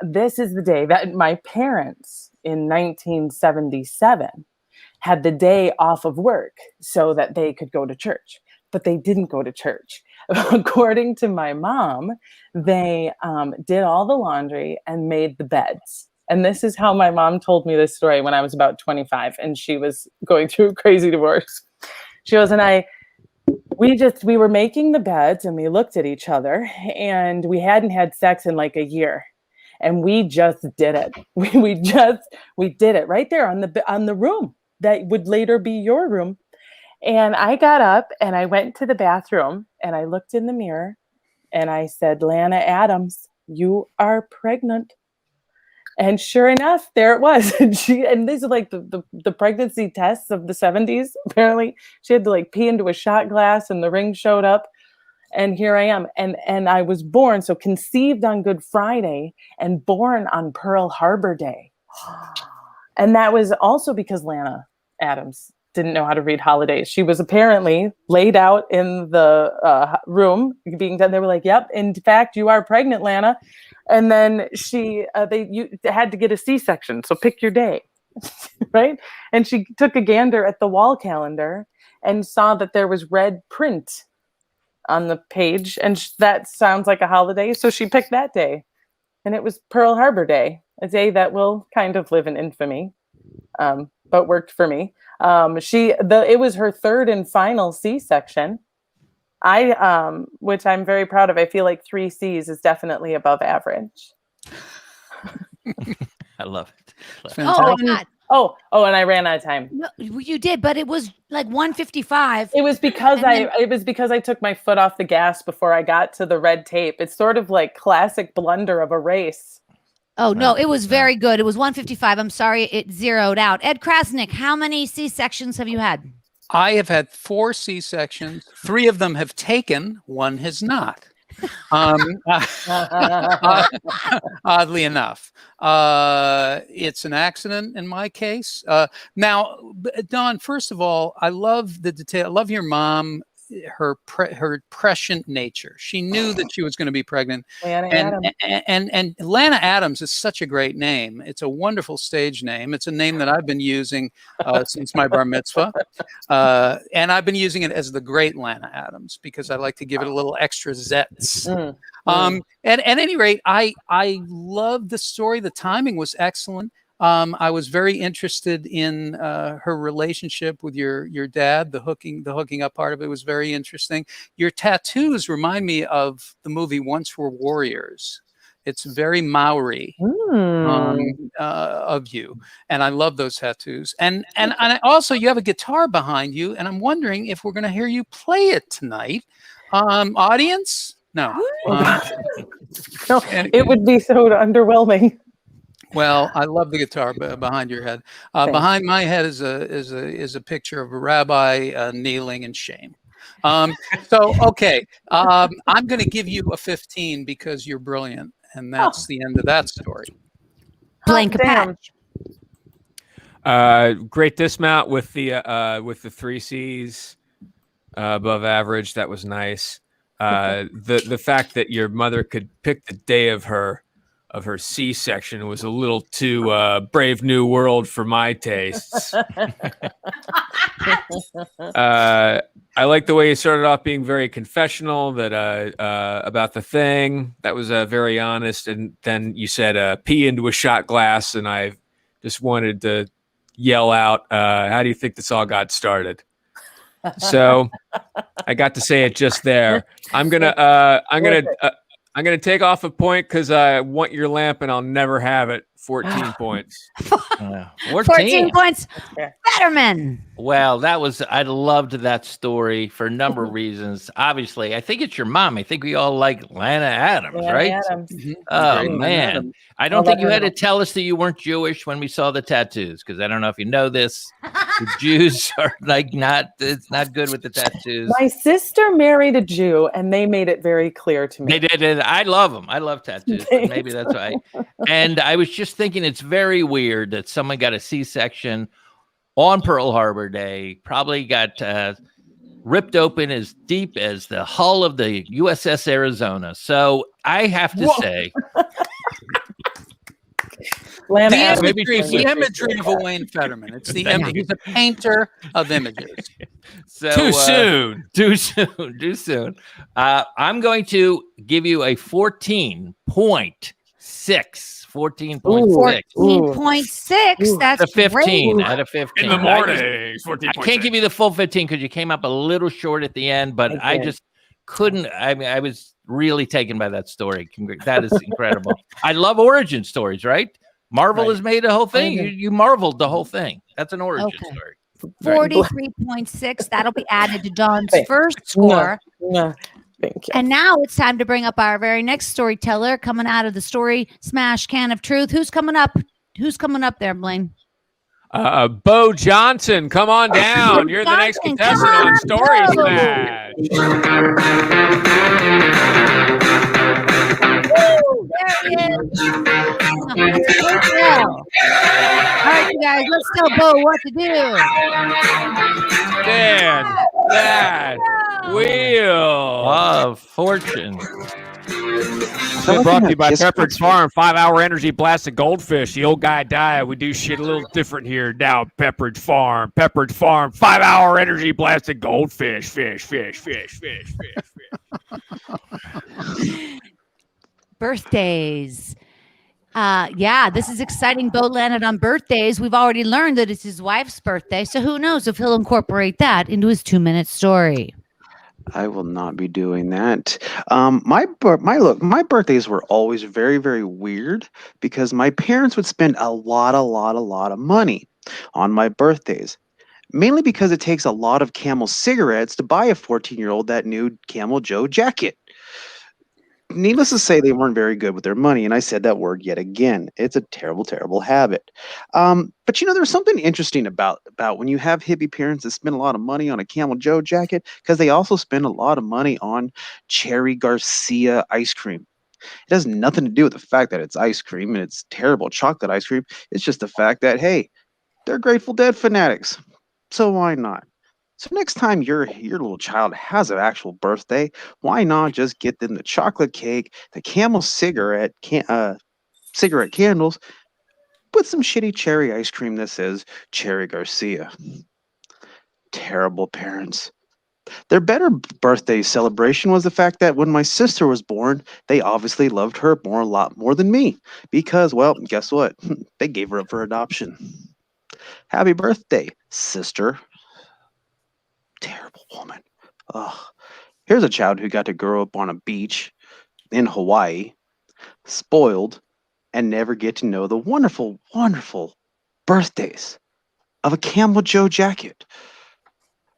This is the day that my parents in 1977 had the day off of work so that they could go to church, but they didn't go to church. According to my mom, they did all the laundry and made the beds. And this is how my mom told me this story when I was about 25 and she was going through a crazy divorce. She goes, we were making the beds and we looked at each other and we hadn't had sex in like a year. And we just did it. We did it right there on the room that would later be your room. And I got up and I went to the bathroom and I looked in the mirror and I said, Lana Adams, you are pregnant. And sure enough, there it was. And these are like the pregnancy tests of the 70s. Apparently she had to like pee into a shot glass and the ring showed up. And here I am. And I was born, so conceived on Good Friday and born on Pearl Harbor Day. And that was also because Lana Adams didn't know how to read holidays. She was apparently laid out in the room being done. They were like, yep, in fact, you are pregnant, Lana. And then you had to get a C-section. So pick your day, right? And she took a gander at the wall calendar and saw that there was red print on the page. And that sounds like a holiday. So she picked that day. And it was Pearl Harbor Day, a day that will kind of live in infamy, but worked for me. It was her third and final C-section. Which I'm very proud of. I feel like 3 C's is definitely above average. I love it. Oh, God. And I ran out of time. No, you did, but it was like 1:55. It was because I took my foot off the gas before I got to the red tape. It's sort of like classic blunder of a race. Oh, no, it was very good. It was 1:55. I'm sorry it zeroed out. Ed Crasnick, how many C-sections have you had? I have had 4 C-sections. 3 of them have taken. 1 has not. Oddly enough, it's an accident in my case. Now, Dawn, first of all, I love the detail. I love your mom, her prescient nature. She knew that she was going to be pregnant. And Lana Adams is such a great name. It's a wonderful stage name. It's a name that I've been using since my bar mitzvah. And I've been using it as the great Lana Adams because I like to give it a little extra zets. At any rate, I love the story. The timing was excellent. I was very interested in her relationship with your dad. The hooking up part of it was very interesting. Your tattoos remind me of the movie Once Were Warriors. It's very Maori of you, and I love those tattoos. And also you have a guitar behind you, and I'm wondering if we're going to hear you play it tonight. Audience, no. No, it would be so underwhelming. Well, I love the guitar behind your head. Behind my head is a picture of a rabbi kneeling in shame. So okay, I'm going to give you a 15 because you're brilliant, and that's the end of that story. Blaine Capatch. Great dismount with the 3 C's above average. That was nice. The fact that your mother could pick the day of her C-section was a little too Brave New World for my tastes. I like the way you started off being very confessional about the thing. That was very honest. And then you said pee into a shot glass, and I just wanted to yell out, how do you think this all got started? So I got to say it just there. I'm gonna take off a point because I want your lamp and I'll never have it. 14 points. 14 points. Federman. Well, I loved that story for a number of reasons. Obviously, I think it's your mom. I think we all like Lana Adams, right? Adams. Oh, man. I don't think you had to tell us that you weren't Jewish when we saw the tattoos, because I don't know if you know this. The Jews are it's not good with the tattoos. My sister married a Jew, and they made it very clear to me. They did. I love them. I love tattoos. But maybe that's why. And I was just thinking it's very weird that someone got a C-section on Pearl Harbor Day, probably got ripped open as deep as the hull of the USS Arizona. So I have to say... The imagery of a Wayne Federman. It's the image. He's a painter of images. So, too soon. Too soon. I'm going to give you a 14.6. 14.6. 14.6. That's a 15 great. out of 15. In the morning. 14. I can't give you the full 15 because you came up a little short at the end, but I just couldn't. I mean, I was really taken by that story. That is incredible. I love origin stories, right? Marvel has made a whole thing. You marveled the whole thing. That's an origin story. 43.6. That'll be added to Dawn's first score. No. Thank you. And now it's time to bring up our very next storyteller coming out of the Story Smash Can of Truth. Who's coming up? Who's coming up there, Blaine? Beau Johnson, come on down. You're the next contestant on Story Smash. Woo, there he is. All right, you guys, let's tell Beau what to do. Stand that wheel of fortune. Brought to you by Pepperidge Farm, 5-hour energy blasted goldfish. The old guy died. We do shit a little different here now. Pepperidge Farm, 5-hour energy blasted goldfish. Fish. Birthdays. This is exciting. Beau landed on birthdays. We've already learned that it's his wife's birthday, so who knows if he'll incorporate that into his 2-minute story. I will not be doing that. My birthdays were always very, very weird because my parents would spend a lot of money on my birthdays. Mainly because it takes a lot of Camel cigarettes to buy a 14-year-old that new Camel Joe jacket. Needless to say, they weren't very good with their money, and I said that word yet again. It's a terrible, terrible habit. But there's something interesting about when you have hippie parents that spend a lot of money on a Camel Joe jacket, because they also spend a lot of money on Cherry Garcia ice cream. It has nothing to do with the fact that it's ice cream and it's terrible chocolate ice cream. It's just the fact that, hey, they're Grateful Dead fanatics. So why not? So next time your little child has an actual birthday, why not just get them the chocolate cake, the Camel cigarette candles, with some shitty cherry ice cream that says Cherry Garcia. Terrible parents. Their better birthday celebration was the fact that when my sister was born, they obviously loved her a lot more than me. Because, well, guess what? They gave her up for adoption. Happy birthday, sister. Terrible woman. Ugh. Here's a child who got to grow up on a beach in Hawaii, spoiled, and never get to know the wonderful, wonderful birthdays of a Camel Joe jacket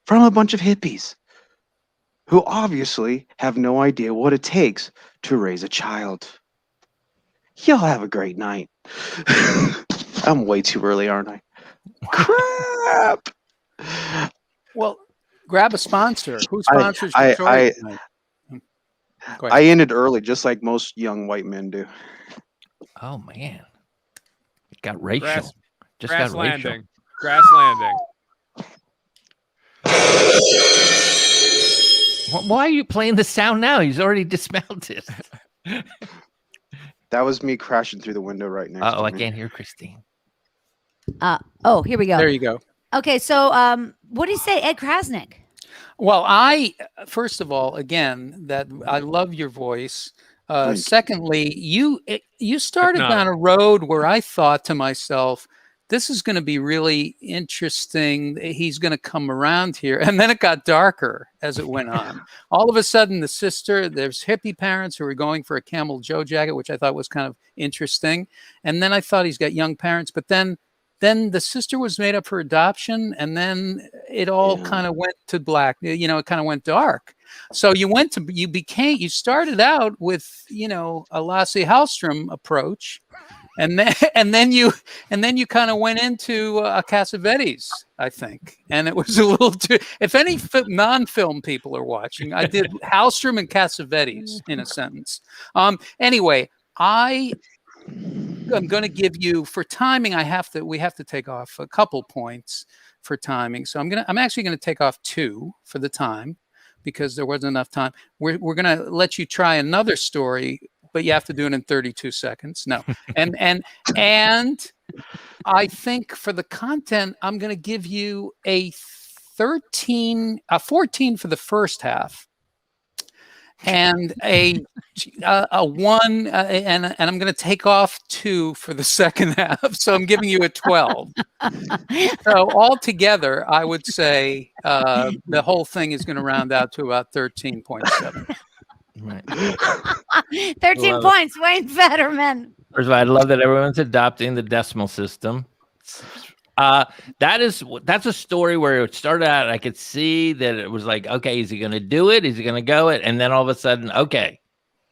from a bunch of hippies who obviously have no idea what it takes to raise a child. Y'all have a great night. I'm way too early, aren't I? Crap! Well, grab a sponsor. Who sponsors your story tonight? Go ahead. I ended early, just like most young white men do. Oh man, it got racial. Grass got landing. racial. Grass landing. Why are you playing the sound now? He's already dismounted. That was me crashing through the window right next to me. I can't hear Christine. Here we go. There you go. Okay, so what do you say, Ed Crasnick? Well, first of all, again, that I love your voice. Secondly, you started down a road where I thought to myself, this is going to be really interesting. He's going to come around here. And then it got darker as it went on. All of a sudden, there's hippie parents who are going for a Camel Joe jacket, which I thought was kind of interesting. And then I thought he's got young parents. But then the sister was made up for adoption. And then it all kind of went to black. It kind of went dark. So you started out with, a Lasse Hallstrom approach. And then you kind of went into Cassavetes, I think, and it was a little too. If any non-film people are watching, I did Hallstrom and Cassavetes in a sentence. Anyway, I'm going to give you for timing. We have to take off a couple points for timing. So I'm actually going to take off 2 for the time because there wasn't enough time. We're going to let you try another story, but you have to do it in 32 seconds. No. And I think for the content, I'm going to give you a 14 for the first half and a 1 and I'm going to take off 2 for the second half. So I'm giving you a 12. So altogether, I would say the whole thing is going to round out to about 13.7. Right. 13 points, Wayne Federman. First of all, I love that everyone's adopting the decimal system. That's a story where it started out. I could see that it was like, okay, is he going to do it? Is he going to go it? And then all of a sudden, okay,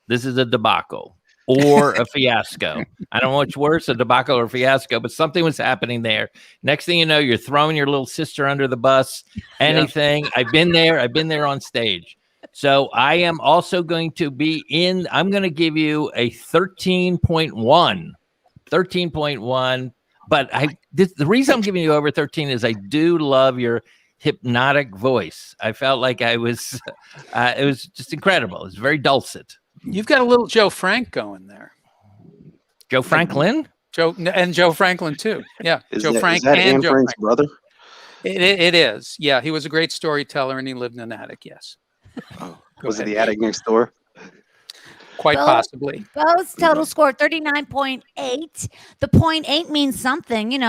this is a debacle or a fiasco. I don't know what's worse, a debacle or a fiasco, but something was happening there. Next thing you know, you're throwing your little sister under the bus. Anything. Yeah. I've been there on stage. So I am also going to I'm going to give you a 13.1, but the reason I'm giving you over 13 is I do love your hypnotic voice. I felt like it was just incredible. It's very dulcet. You've got a little Joe Frank going there. Joe Franklin? Joe Franklin too. Yeah. Joe Frank is that and Anne Joe Frank's Frank. brother? It is. Yeah. He was a great storyteller and he lived in an attic. Yes. Was it the attic next door? Quite possibly. Beau's total score 39.8. The 0.8 means something,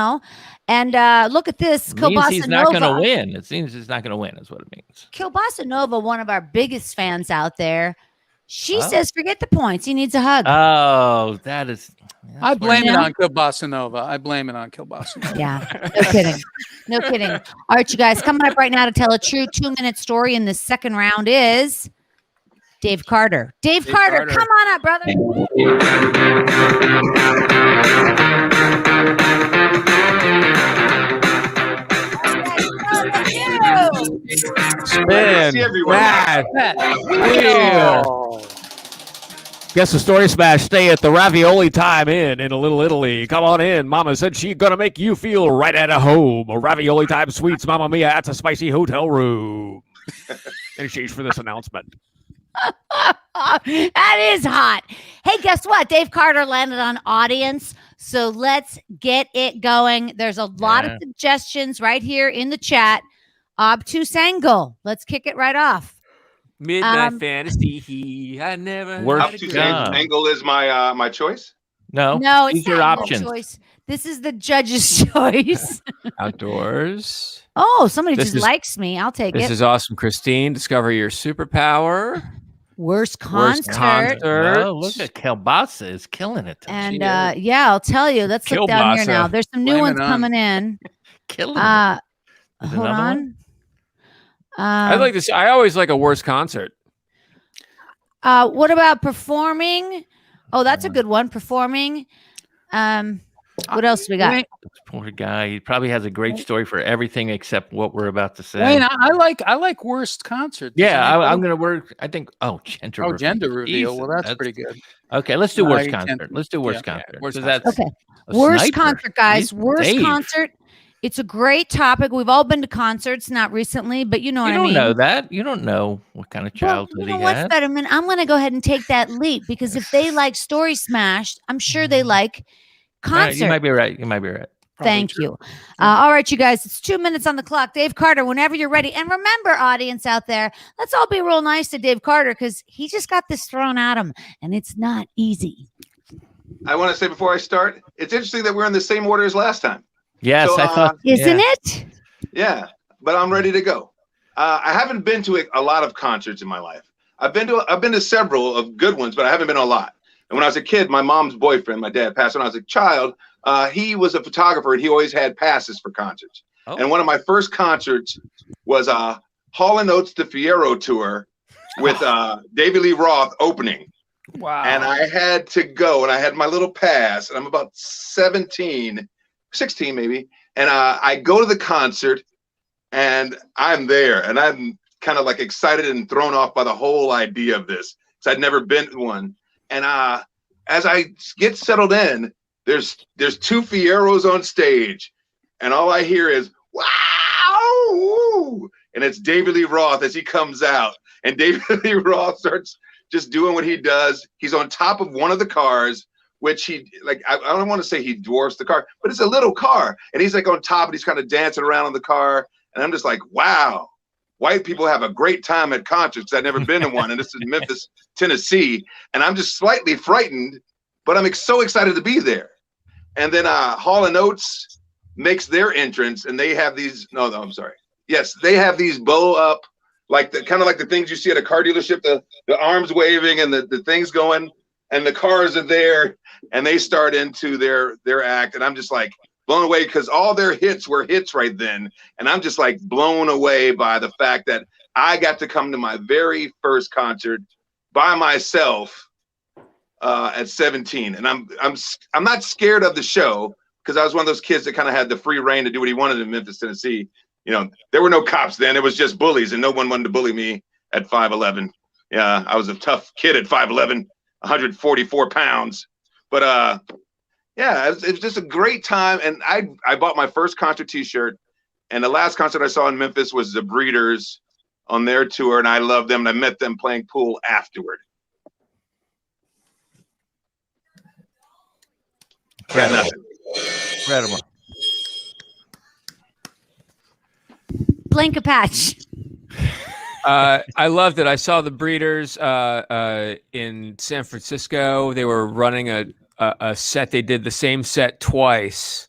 And look at this. It means he's not going to win. It seems he's not going to win is what it means. Kilbasa Nova, one of our biggest fans out there. She says, forget the points. He needs a hug. Oh, I blame it on Kilbasa Nova. Yeah, no kidding. All right, you guys, coming up right now to tell a true 2-minute story in the second round is Dave Carter. Dave Carter, come on up, brother. Spin. Guess the story smash. Stay at the Ravioli Time Inn in Little Italy. Come on in. Mama said she's gonna make you feel right at home. A Ravioli Time Suites, Mamma Mia. That's a spicy hotel room. In exchange for this announcement. That is hot. Hey, guess what? Dave Carter landed on audience. So let's get it going. There's a lot of suggestions right here in the chat. Obtuse angle. Let's kick it right off. Midnight Fantasy. I never Worst had a Obtuse good job. angle is my choice. No, No, it's these are not your options. choice. This is the judge's choice. outdoors. Oh, somebody This just is- likes me. I'll take This it. is awesome, Christine. Discover your superpower. Worst concert. concert. Oh, look at Kelbasa is killing it. And She yeah, I'll tell you. Let's look down here Kielbasa. now. There's some new Blame ones it on- coming in. killing it. There's Hold another on. one? I like this. I always like a worst concert. What about performing? Oh, that's a good one. Performing. What else do we got? Wayne, This poor guy. He probably has a great story for everything except what we're about to say. Wayne, I like worst concert. Yeah, I'm gonna work. I think. Oh, gender. Oh, reveal. gender reveal. Well, Jesus, that's pretty good. Okay, let's do No, worst you can't- concert. Let's do worst yeah, concert. worst 'cause concert. that's Okay. a Worst sniper. concert, guys. He's Worst Dave. concert. It's a great topic. We've all been to concerts, not recently, but you know You what I don't mean. know that. You don't know what kind of Well, childhood you know he what, had. Federman? I'm going to go ahead and take that leap because if they like Story Smashed, I'm sure they like All right, concert. you might be right. You might be right. Thank you. All right, you guys, it's 2 minutes on the clock. Dave Carter, whenever you're ready. And remember, audience out there, let's all be real nice to Dave Carter because he just got this thrown at him and it's not easy. I want to say before I start, it's interesting that we're in the same order as last time. Yes, So, I thought. Isn't yeah. it? Yeah, but I'm ready to go. I haven't been to a lot of concerts in my life. I've been to several of good ones, but I haven't been to a lot. And when I was a kid, my mom's boyfriend, my dad passed when I was a child. He was a photographer and he always had passes for concerts. Oh. And one of my first concerts was Hall & Oates the Fierro tour with David Lee Roth opening. Wow. And I had to go, and I had my little pass, and I'm about 16 maybe. And I go to the concert, and I'm there, and I'm kind of like excited and thrown off by the whole idea of this, because I'd never been to one. And as I get settled in, there's two Fieros on stage, and all I hear is wow, and it's David Lee Roth as he comes out, and David Lee Roth starts just doing what he does. He's on top of one of the cars, which he I don't want to say he dwarfs the car, but it's a little car, and he's like on top, and he's kind of dancing around on the car, and I'm just like, wow, white people have a great time at concerts. I've never been to one, and this is Memphis, Tennessee, and I'm just slightly frightened, but I'm so excited to be there. And then Hall & Oates makes their entrance, and they have these. No, I'm sorry. Yes, they have these bow up, like the kind of like the things you see at a car dealership, the arms waving and the things going, and the cars are there, and they start into their act, and I'm just like blown away because all their hits were hits right then, and I'm just like blown away by the fact that I got to come to my very first concert by myself at 17, and I'm not scared of the show because I was one of those kids that kind of had the free reign to do what he wanted in Memphis, Tennessee. You know, there were no cops then; it was just bullies, and no one wanted to bully me at 5'11". Yeah, I was a tough kid at 5'11", 144 pounds. But yeah, it was just a great time, and I bought my first concert T-shirt, and the last concert I saw in Memphis was the Breeders on their tour, and I loved them, and I met them playing pool afterward. Incredible. Incredible. Blaine Capatch. I loved it. I saw the Breeders in San Francisco. They were running a set. They did the same set twice.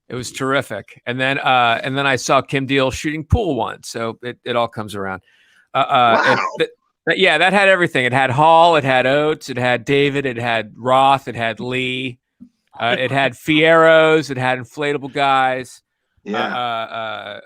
It was terrific. And then I saw Kim Deal shooting pool once. So it all comes around. Wow. Yeah, that had everything. It had Hall, it had Oates, it had David, it had Roth, it had Lee, it had Fieros, it had inflatable guys. Yeah.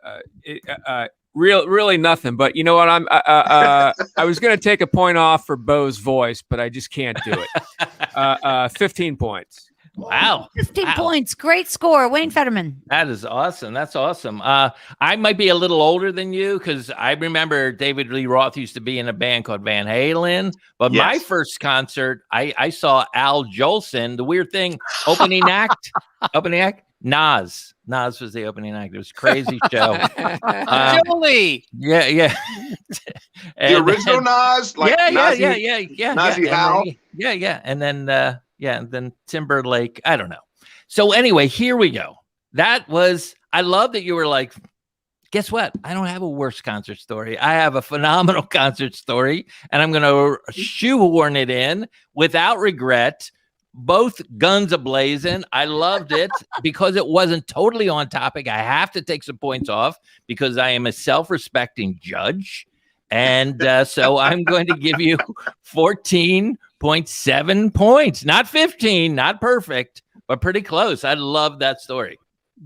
Really nothing. But you know what? I was going to take a point off for Beau's voice, but I just can't do it. 15 points. Wow. 15 points. Great score. Wayne Federman. That is awesome. That's awesome. I might be a little older than you because I remember David Lee Roth used to be in a band called Van Halen. But Yes. my first concert, I saw Al Jolson. The weird thing, opening act, Nas. Nas was the opening act. It was a crazy show. Jolie. Yeah. The original Nas, like yeah. Nazi Howl. Yeah. And then Timberlake. I don't know. So anyway, here we go. I love that you were like guess what? I don't have a worse concert story. I have a phenomenal concert story, and I'm going to shoehorn it in without regret. Both guns a-blazing. I loved it because it wasn't totally on topic. I have to take some points off because I am a self-respecting judge. And so I'm going to give you 14.7 points. Not 15, not perfect, but pretty close. I love that story.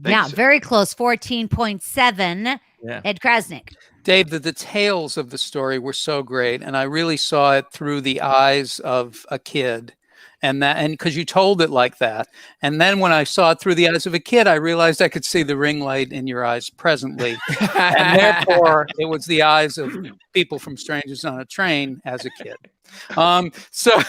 Yeah, very close. 14.7. Yeah. Ed Crasnick. Dave, the details of the story were so great, and I really saw it through the eyes of a kid. And because you told it like that. And then when I saw it through the eyes of a kid, I realized I could see the ring light in your eyes presently. And therefore, it was the eyes of people from Strangers on a Train as a kid. So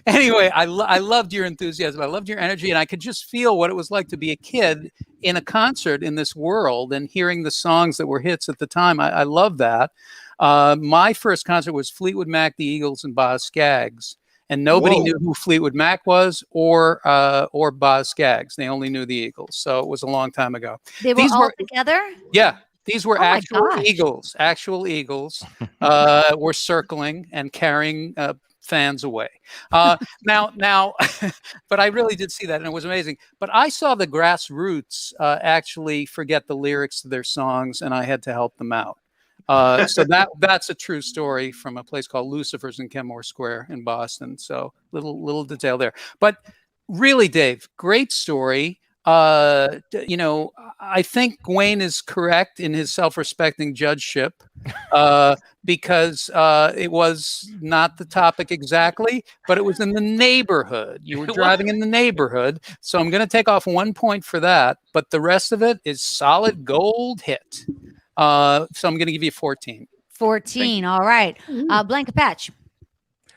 anyway, I loved your enthusiasm. I loved your energy. And I could just feel what it was like to be a kid in a concert in this world and hearing the songs that were hits at the time. I love that. My first concert was Fleetwood Mac, the Eagles, and Boz Scaggs. And nobody knew who Fleetwood Mac was or Boz Scaggs. They only knew the Eagles. So it was a long time ago. These were all together? Yeah. These were actual gosh. Eagles. Actual Eagles were circling and carrying fans away. Now, but I really did see that, and it was amazing. But I saw the Grassroots actually forget the lyrics to their songs, and I had to help them out. So that's a true story from a place called Lucifer's in Kenmore Square in Boston. So little detail there, but really, Dave, great story. I think Wayne is correct in his self-respecting judgeship because it was not the topic exactly, but it was in the neighborhood. You were driving in the neighborhood. So I'm going to take off 1 point for that, but the rest of it is solid gold hit. So I'm going to give you 14. 14. All right. Blaine Capatch.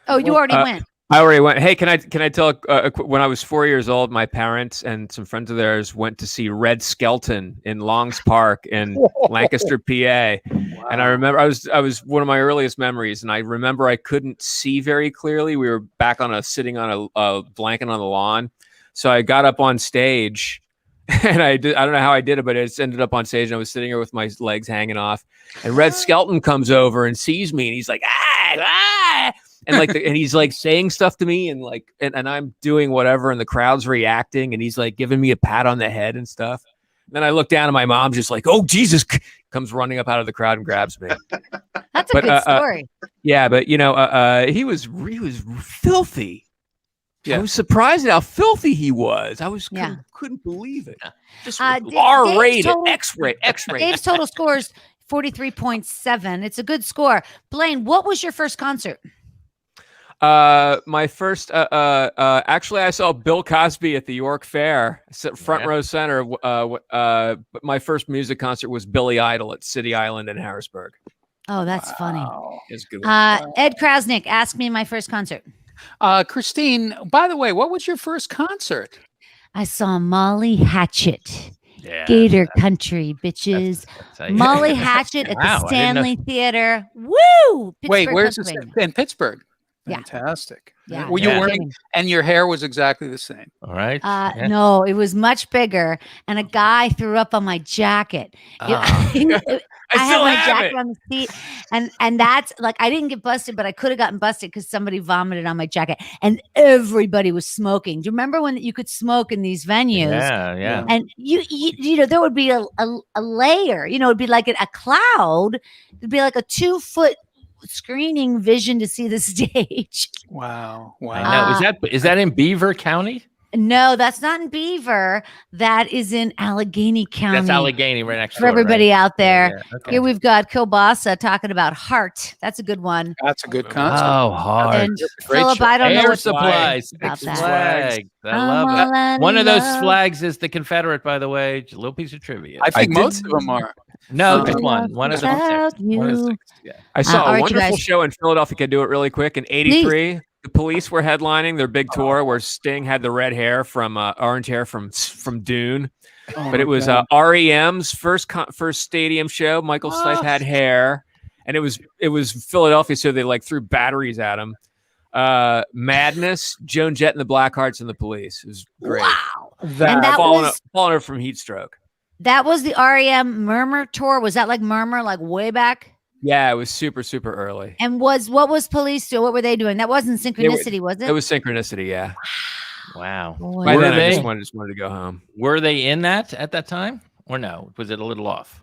Oh, you already went. I already went. Hey, can I tell? When I was 4 years old, my parents and some friends of theirs went to see Red Skelton in Longs Park in Lancaster, PA. Wow. And I remember I was one of my earliest memories, and I remember I couldn't see very clearly. We were back sitting on a blanket on the lawn, so I got up on stage. And I don't know how I did it, but it just ended up on stage, and I was sitting here with my legs hanging off. And Red Skelton comes over and sees me, and he's like, ah! And and he's like saying stuff to me, and and I'm doing whatever, and the crowd's reacting, and he's like giving me a pat on the head and stuff. And then I look down, and my mom's just like, "Oh Jesus!" comes running up out of the crowd and grabs me. That's a good story. Yeah, but he was filthy. Yeah. I was surprised at how filthy he was. I couldn't believe it. Just R-rated, X-rated. Dave's total score is 43.7. It's a good score. Blaine, what was your first concert? My first, actually, I saw Bill Cosby at the York Fair, front row center. But my first music concert was Billy Idol at City Island in Harrisburg. Oh, that's funny. It's good. Ed Crasnick, ask me my first concert. Christine, by the way, what was your first concert? I saw Molly Hatchet. Yeah, Gator Country, bitches. Molly Hatchet at the Stanley Theater. Woo! Wait, where's this? In Pittsburgh. Fantastic. Yeah. Were you wearing, and your hair was exactly the same? All right. No, it was much bigger, and a guy threw up on my jacket. I had my jacket on the seat, and that's like I didn't get busted, but I could have gotten busted because somebody vomited on my jacket, and everybody was smoking. Do you remember when you could smoke in these venues? Yeah. And you know there would be a layer. It'd be like a cloud. It'd be like a 2-foot screening vision to see the stage. Wow. I know. Is that in Beaver County? No, that's not in Beaver. That is in Allegheny County. That's Allegheny right next door. For everybody out there. Yeah, okay. Here we've got Kielbasa talking about Heart. That's a good one. That's a good concert. Oh, Heart. And Philip, I don't know Air what supplies. About that. Flag. I love that. One of those flags is the Confederate, by the way. Just a little piece of trivia. I think most of them are. No, just one. One of them. I saw a wonderful show in Philadelphia. Can do it really quick. In '83, Please. The Police were headlining their big tour where Sting had the red hair from orange hair from Dune. But it was REM's first stadium show. Michael Stipe had hair, and it was Philadelphia, so they threw batteries at him. Madness, Joan Jett and the Blackhearts and the Police. It was great. Wow. Falling over from heat stroke. That was the REM Murmur tour. Was that like Murmur, like way back? Yeah, it was super, super early. And what was Police doing? What were they doing? That wasn't Synchronicity, was it? It was Synchronicity, yeah. Wow. Boy. By then, Were I they? just wanted to go home. Were they in that at that time, or no? Was it a little off?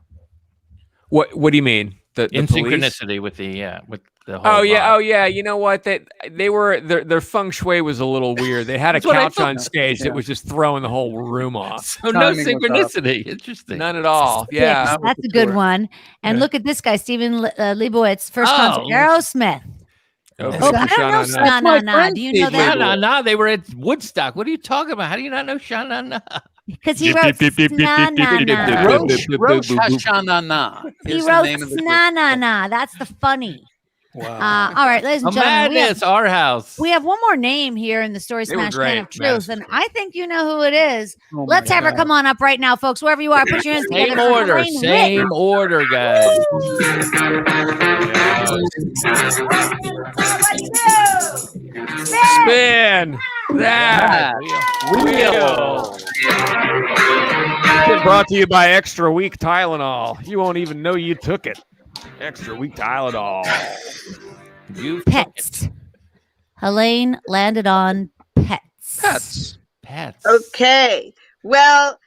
What do you mean? The In Police? Synchronicity with the whole. Oh yeah, vibe. oh yeah. You know what? They were their feng shui was a little weird. They had a That's what I couch thought. on stage that Yeah. was just throwing the whole room off. So no Timing was off. synchronicity. Interesting. None at all. Yes, Yeah. That was that's the a good tour. one. And Yeah. look at this guy, Stephen Leibowitz, first concert, Oh. Aerosmith. Oh, Oh, I don't know Sha-na-na. Sha Na my Na. friend Do you know Steve that? Leibowitz. Sha-na-na, they were at Woodstock. What are you talking about? How do you not know Sha-na-na? Because he wrote Na Na Na. Rosh Hashanah He is the wrote name of the group. Na Na Na. That's the funny. Wow. All right, ladies A and gentlemen, madness, our house. we have one more name here in the Story They were Smash great, Can of Truth, Madison and I think you know who it is. Oh my Let's have her God. come on up right now, folks. Wherever you are, put your hands Same together. for order, Blaine Witt. same order, guys. Spin that wheel. Been brought to you by Extra Weak Tylenol. You won't even know you took it. Extra Weak Tylenol. You Pets. Helene landed on pets. Pets. Okay. Well,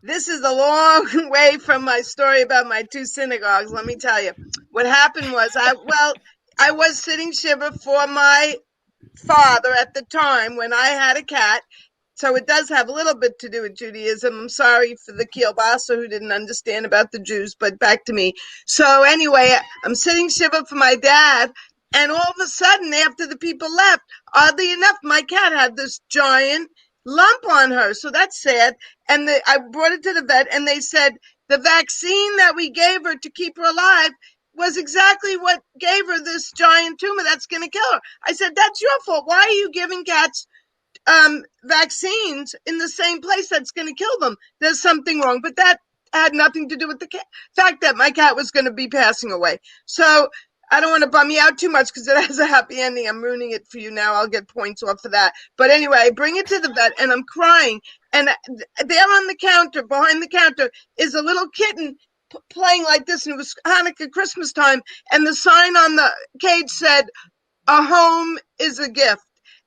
this is a long way from my story about my two synagogues. Let me tell you. What happened was I was sitting shiva for my father at the time when I had a cat. So it does have a little bit to do with Judaism. I'm sorry for the kielbasa who didn't understand about the Jews, but back to me. So anyway, I'm sitting shiva for my dad, and all of a sudden, after the people left, oddly enough, my cat had this giant lump on her. So that's sad. And I brought it to the vet, and they said the vaccine that we gave her to keep her alive was exactly what gave her this giant tumor that's going to kill her. I said, that's your fault. Why are you giving cats vaccines in the same place that's going to kill them? There's something wrong. But that had nothing to do with the fact that my cat was going to be passing away. So I don't want to bum you out too much because it has a happy ending. I'm ruining it for you now. I'll get points off for that. But anyway, I bring it to the vet and I'm crying. And there on the counter, behind the counter, is a little kitten playing like this. And it was Hanukkah, Christmas time. And the sign on the cage said, "A home is a gift."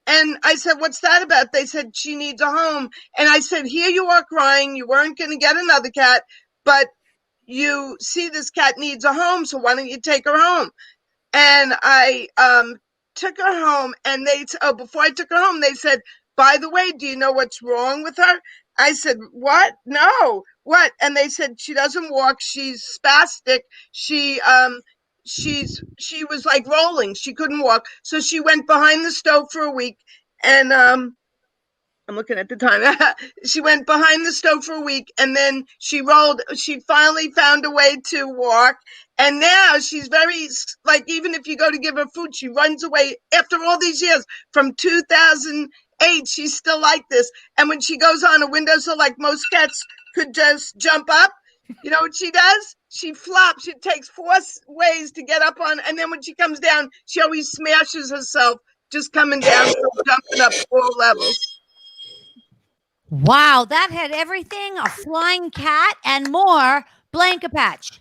And I said, "What's that about?" They said, "She needs a home." And I said, "Here you are crying. You weren't going to get another cat, but you see this cat needs a home. So why don't you take her home?" And I took her home, and before I took her home, they said, "By the way, do you know what's wrong with her?" I said, "What? No. What?" And they said, "She doesn't walk. She's spastic. She was like rolling. She couldn't walk. So she went behind the stove for a week." And I'm looking at the time. She went behind the stove for a week, and then she rolled. She finally found a way to walk. And now she's very, like, even if you go to give her food, she runs away. After all these years, from 2008, she's still like this. And when she goes on a windowsill, like most cats could just jump up, you know what she does? She flops. She takes 4 ways to get up on. And then when she comes down, she always smashes herself just coming down, jumping up 4 levels. Wow, that had everything, a flying cat and more. Blaine Capatch.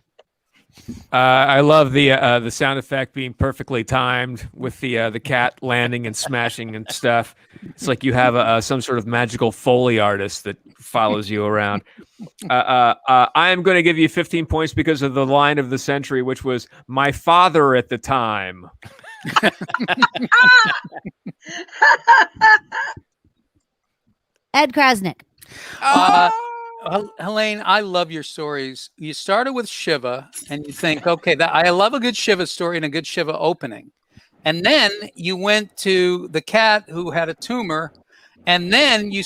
I love the sound effect being perfectly timed with the cat landing and smashing and stuff. It's like you have some sort of magical Foley artist that follows you around. I am going to give you 15 points because of the line of the century, which was "my father at the time." Ed Crasnick. Helene, I love your stories. You started with Shiva, and you think, okay, I love a good Shiva story and a good Shiva opening. And then you went to the cat who had a tumor, and then you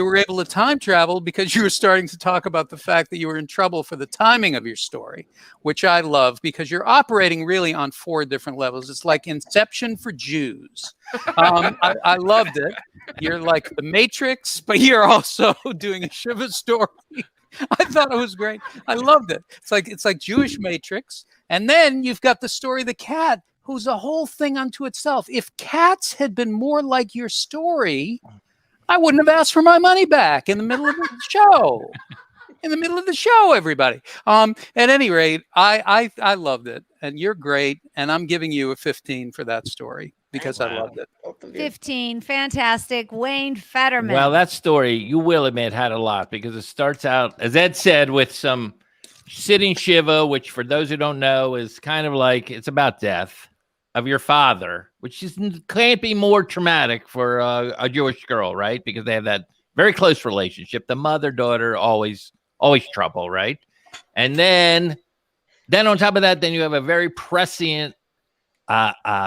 were able to time travel because you were starting to talk about the fact that you were in trouble for the timing of your story, which I love because you're operating really on 4 different levels. It's like Inception for Jews. I loved it. You're like the Matrix, but you're also doing a Shiva story. I thought it was great. I loved it. It's like Jewish Matrix. And then you've got the story of the cat, who's a whole thing unto itself. If cats had been more like your story, I wouldn't have asked for my money back in the middle of the show. in the middle of the show, everybody. At any rate, I loved it, and you're great, and I'm giving you a 15 for that story because I loved it. 15, fantastic. Wayne Federman. Well, that story, you will admit, had a lot because it starts out, as Ed said, with some sitting Shiva, which for those who don't know is kind of like it's about death of your father, which can't be more traumatic for a Jewish girl, right? Because they have that very close relationship. The mother-daughter always trouble, right? And then on top of that, then you have a very prescient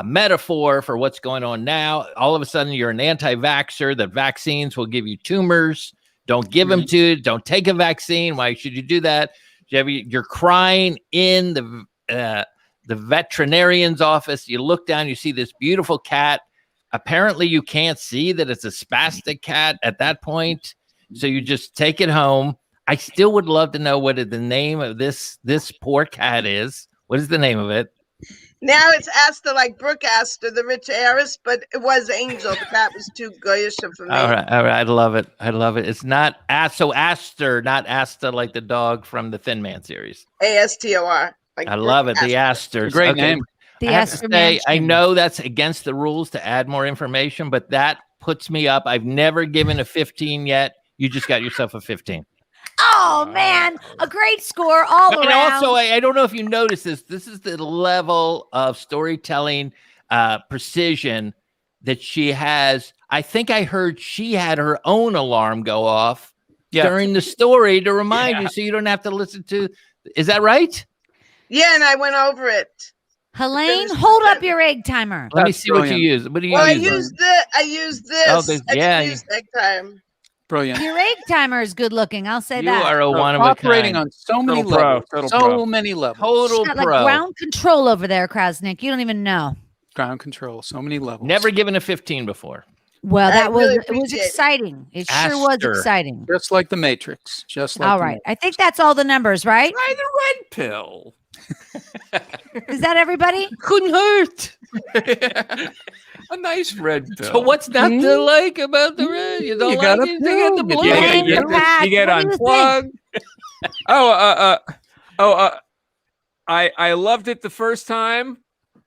metaphor for what's going on now. All of a sudden, you're an anti-vaxxer. That vaccines will give you tumors. Don't give them to you. Don't take a vaccine. Why should you do that? You're crying in the veterinarian's office. You look down, you see this beautiful cat. Apparently, you can't see that it's a spastic cat at that point. So you just take it home. I still would love to know what the name of this poor cat is. What is the name of it? Now it's Astor, like Brooke Astor, the rich heiress, but it was Angel. The cat was too goyish for me. All right. I love it. It's not Astor, not Asta like the dog from the Thin Man series. Astor. Like I love it. The Astors. Great name. The I have to Astor say, Mansion. I know that's against the rules to add more information, but that puts me up. I've never given a 15 yet. You just got yourself a 15. Oh, man. A great score all And around. also, I don't know if you noticed this. This is the level of storytelling precision that she has. I think I heard she had her own alarm go off during the story to remind you, so you don't have to listen to. Is that right? Yeah, and I went over it. Helene, hold up your egg timer. Let me see what you use. What do you Well, use? I used this. Oh, yeah. Next time. Brilliant. Your egg timer is good looking. I'll say You that. are a one of a Operating kind. on so many Total pro, levels. total So pro. many levels. Total She's got like pro. ground control over there, Crasnick. You don't even know. Ground control. So many levels. Never given a 15 before. Well, I that was really it was appreciate it. exciting. It sure was Astor. exciting. Just like the Matrix. Just like All the right. I think that's all the numbers, right? Try the red pill. Is that everybody? Couldn't hurt. A nice red pill. So what's not to like about the red? You don't You like gotta it? You got the prove it. blue. Yeah, Thank you you, Pat. get What do you unplugged. I loved it the first time.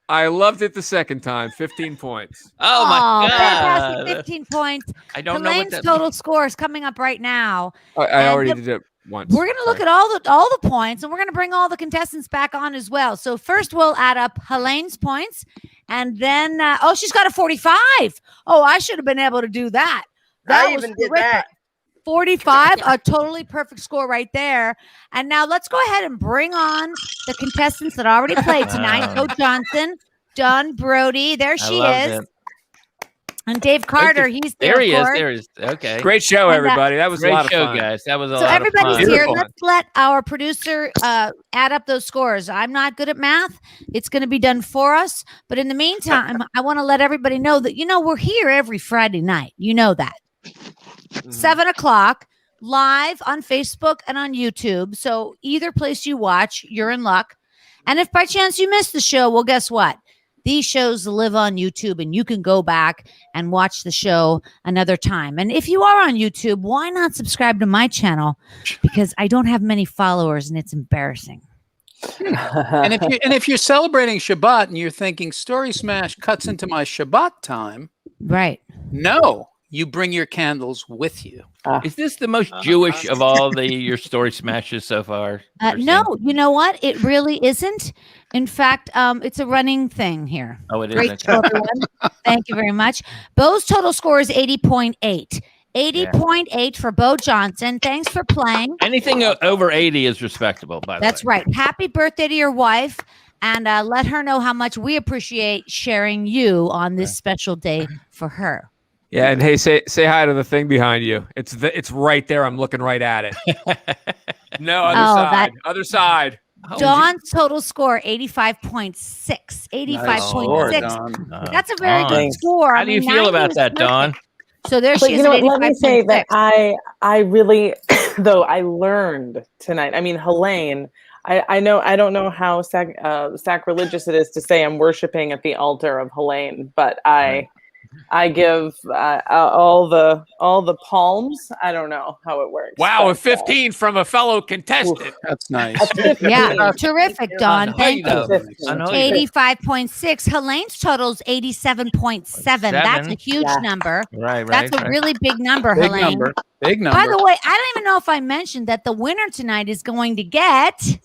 I loved it the second time. 15 points. Oh my fantastic. god! 15 points. I don't know what Helene's that. total score is coming up right now. I And already the- did it once. We're gonna look at all the points, and we're gonna bring all the contestants back on as well. So first, we'll add up Helene's points, and then she's got a 45. Oh, I should have been able to do that. I was even did terrific. that. 45, a totally perfect score right there. And now let's go ahead and bring on the contestants that already played tonight. Beau Johnson, Dawn Brodey, there she love is, it. and Dave Carter. He's there. There he of is. course. There he is. Okay. Great show, And, everybody. That was a Great lot of show, fun. guys. That was a So lot everybody's of fun. here. Beautiful. Let's let our producer add up those scores. I'm not good at math. It's going to be done for us. But in the meantime, I want to let everybody know that, we're here every Friday night. You know that. 7 o'clock, live on Facebook and on YouTube. So either place you watch, you're in luck. And if by chance you missed the show, well, guess what? These shows live on YouTube, and you can go back and watch the show another time. And if you are on YouTube, why not subscribe to my channel? Because I don't have many followers, and it's embarrassing. And if you're celebrating Shabbat and you're thinking Story Smash cuts into my Shabbat time, Right. no, you bring your candles with you. Is this the most Jewish of all your story smashes so far? No, you know what? It really isn't. In fact, it's a running thing here. Oh, it is. Great show, everyone. Thank you very much. Beau's total score is 80.8. 80.8 for Beau Johnson. Thanks for playing. Anything over 80 is respectable, by the way. That's right. Happy birthday to your wife. And let her know how much we appreciate sharing you on this special day for her. Yeah, and hey, say hi to the thing behind you. It's right there. I'm looking right at it. No, other side. Dawn's total score 85.6. 85.6. Dawn. That's a very good Thanks. score. How do you feel about that, Dawn? So there But she you is. know at what? Let me say that 85.6. I really, though, I learned tonight. I mean, Helene, I don't know how sacrilegious it is to say I'm worshiping at the altar of Helene, but I give all the palms. I don't know how it works. Wow, but, a 15 from a fellow contestant. That's nice. Yeah, terrific, Dawn. Thank you. Unholy. 85.6. Helene's total's 87.7. That's a huge number. Right. That's a really big number, Big Helene. number. Big number. By the way, I don't even know if I mentioned that the winner tonight is going to get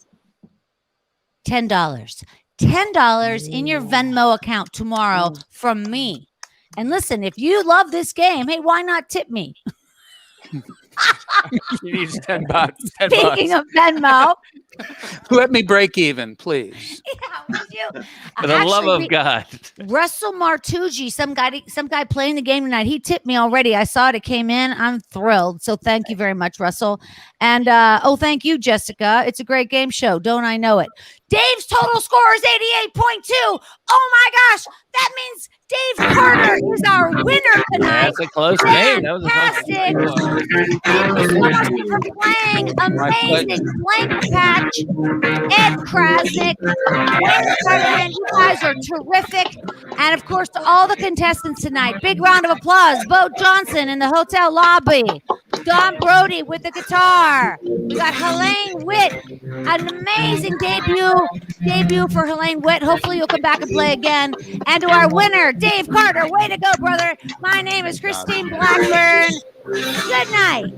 $10. $10 in your Venmo account tomorrow from me. And listen, if you love this game, hey, why not tip me? He needs 10 bucks. 10 Speaking bucks. of Venmo, Let me break even, please. yeah, would you? For the love Actually, of God. Russell Martucci, some guy playing the game tonight. He tipped me already. I saw it. It came in. I'm thrilled. So thank you very much, Russell. And thank you, Jessica. It's a great game show. Don't I know it? Dave's total score is 88.2. Oh my gosh, that means Dave Carter is our winner tonight. That's a close game. That was a Fantastic. Thank you so much for playing. Amazing. Blaine Capatch, Ed Crasnick, Federman. You guys are terrific. And of course, to all the contestants tonight, big round of applause. Beau Johnson in the hotel lobby. Dawn Brodey with the guitar. We got Helene Witt, an amazing debut for Helene Witt. Hopefully you'll come back and play again. And to our winner, Dave Carter. Way to go, brother. My name is Christine Blackburn. Good night.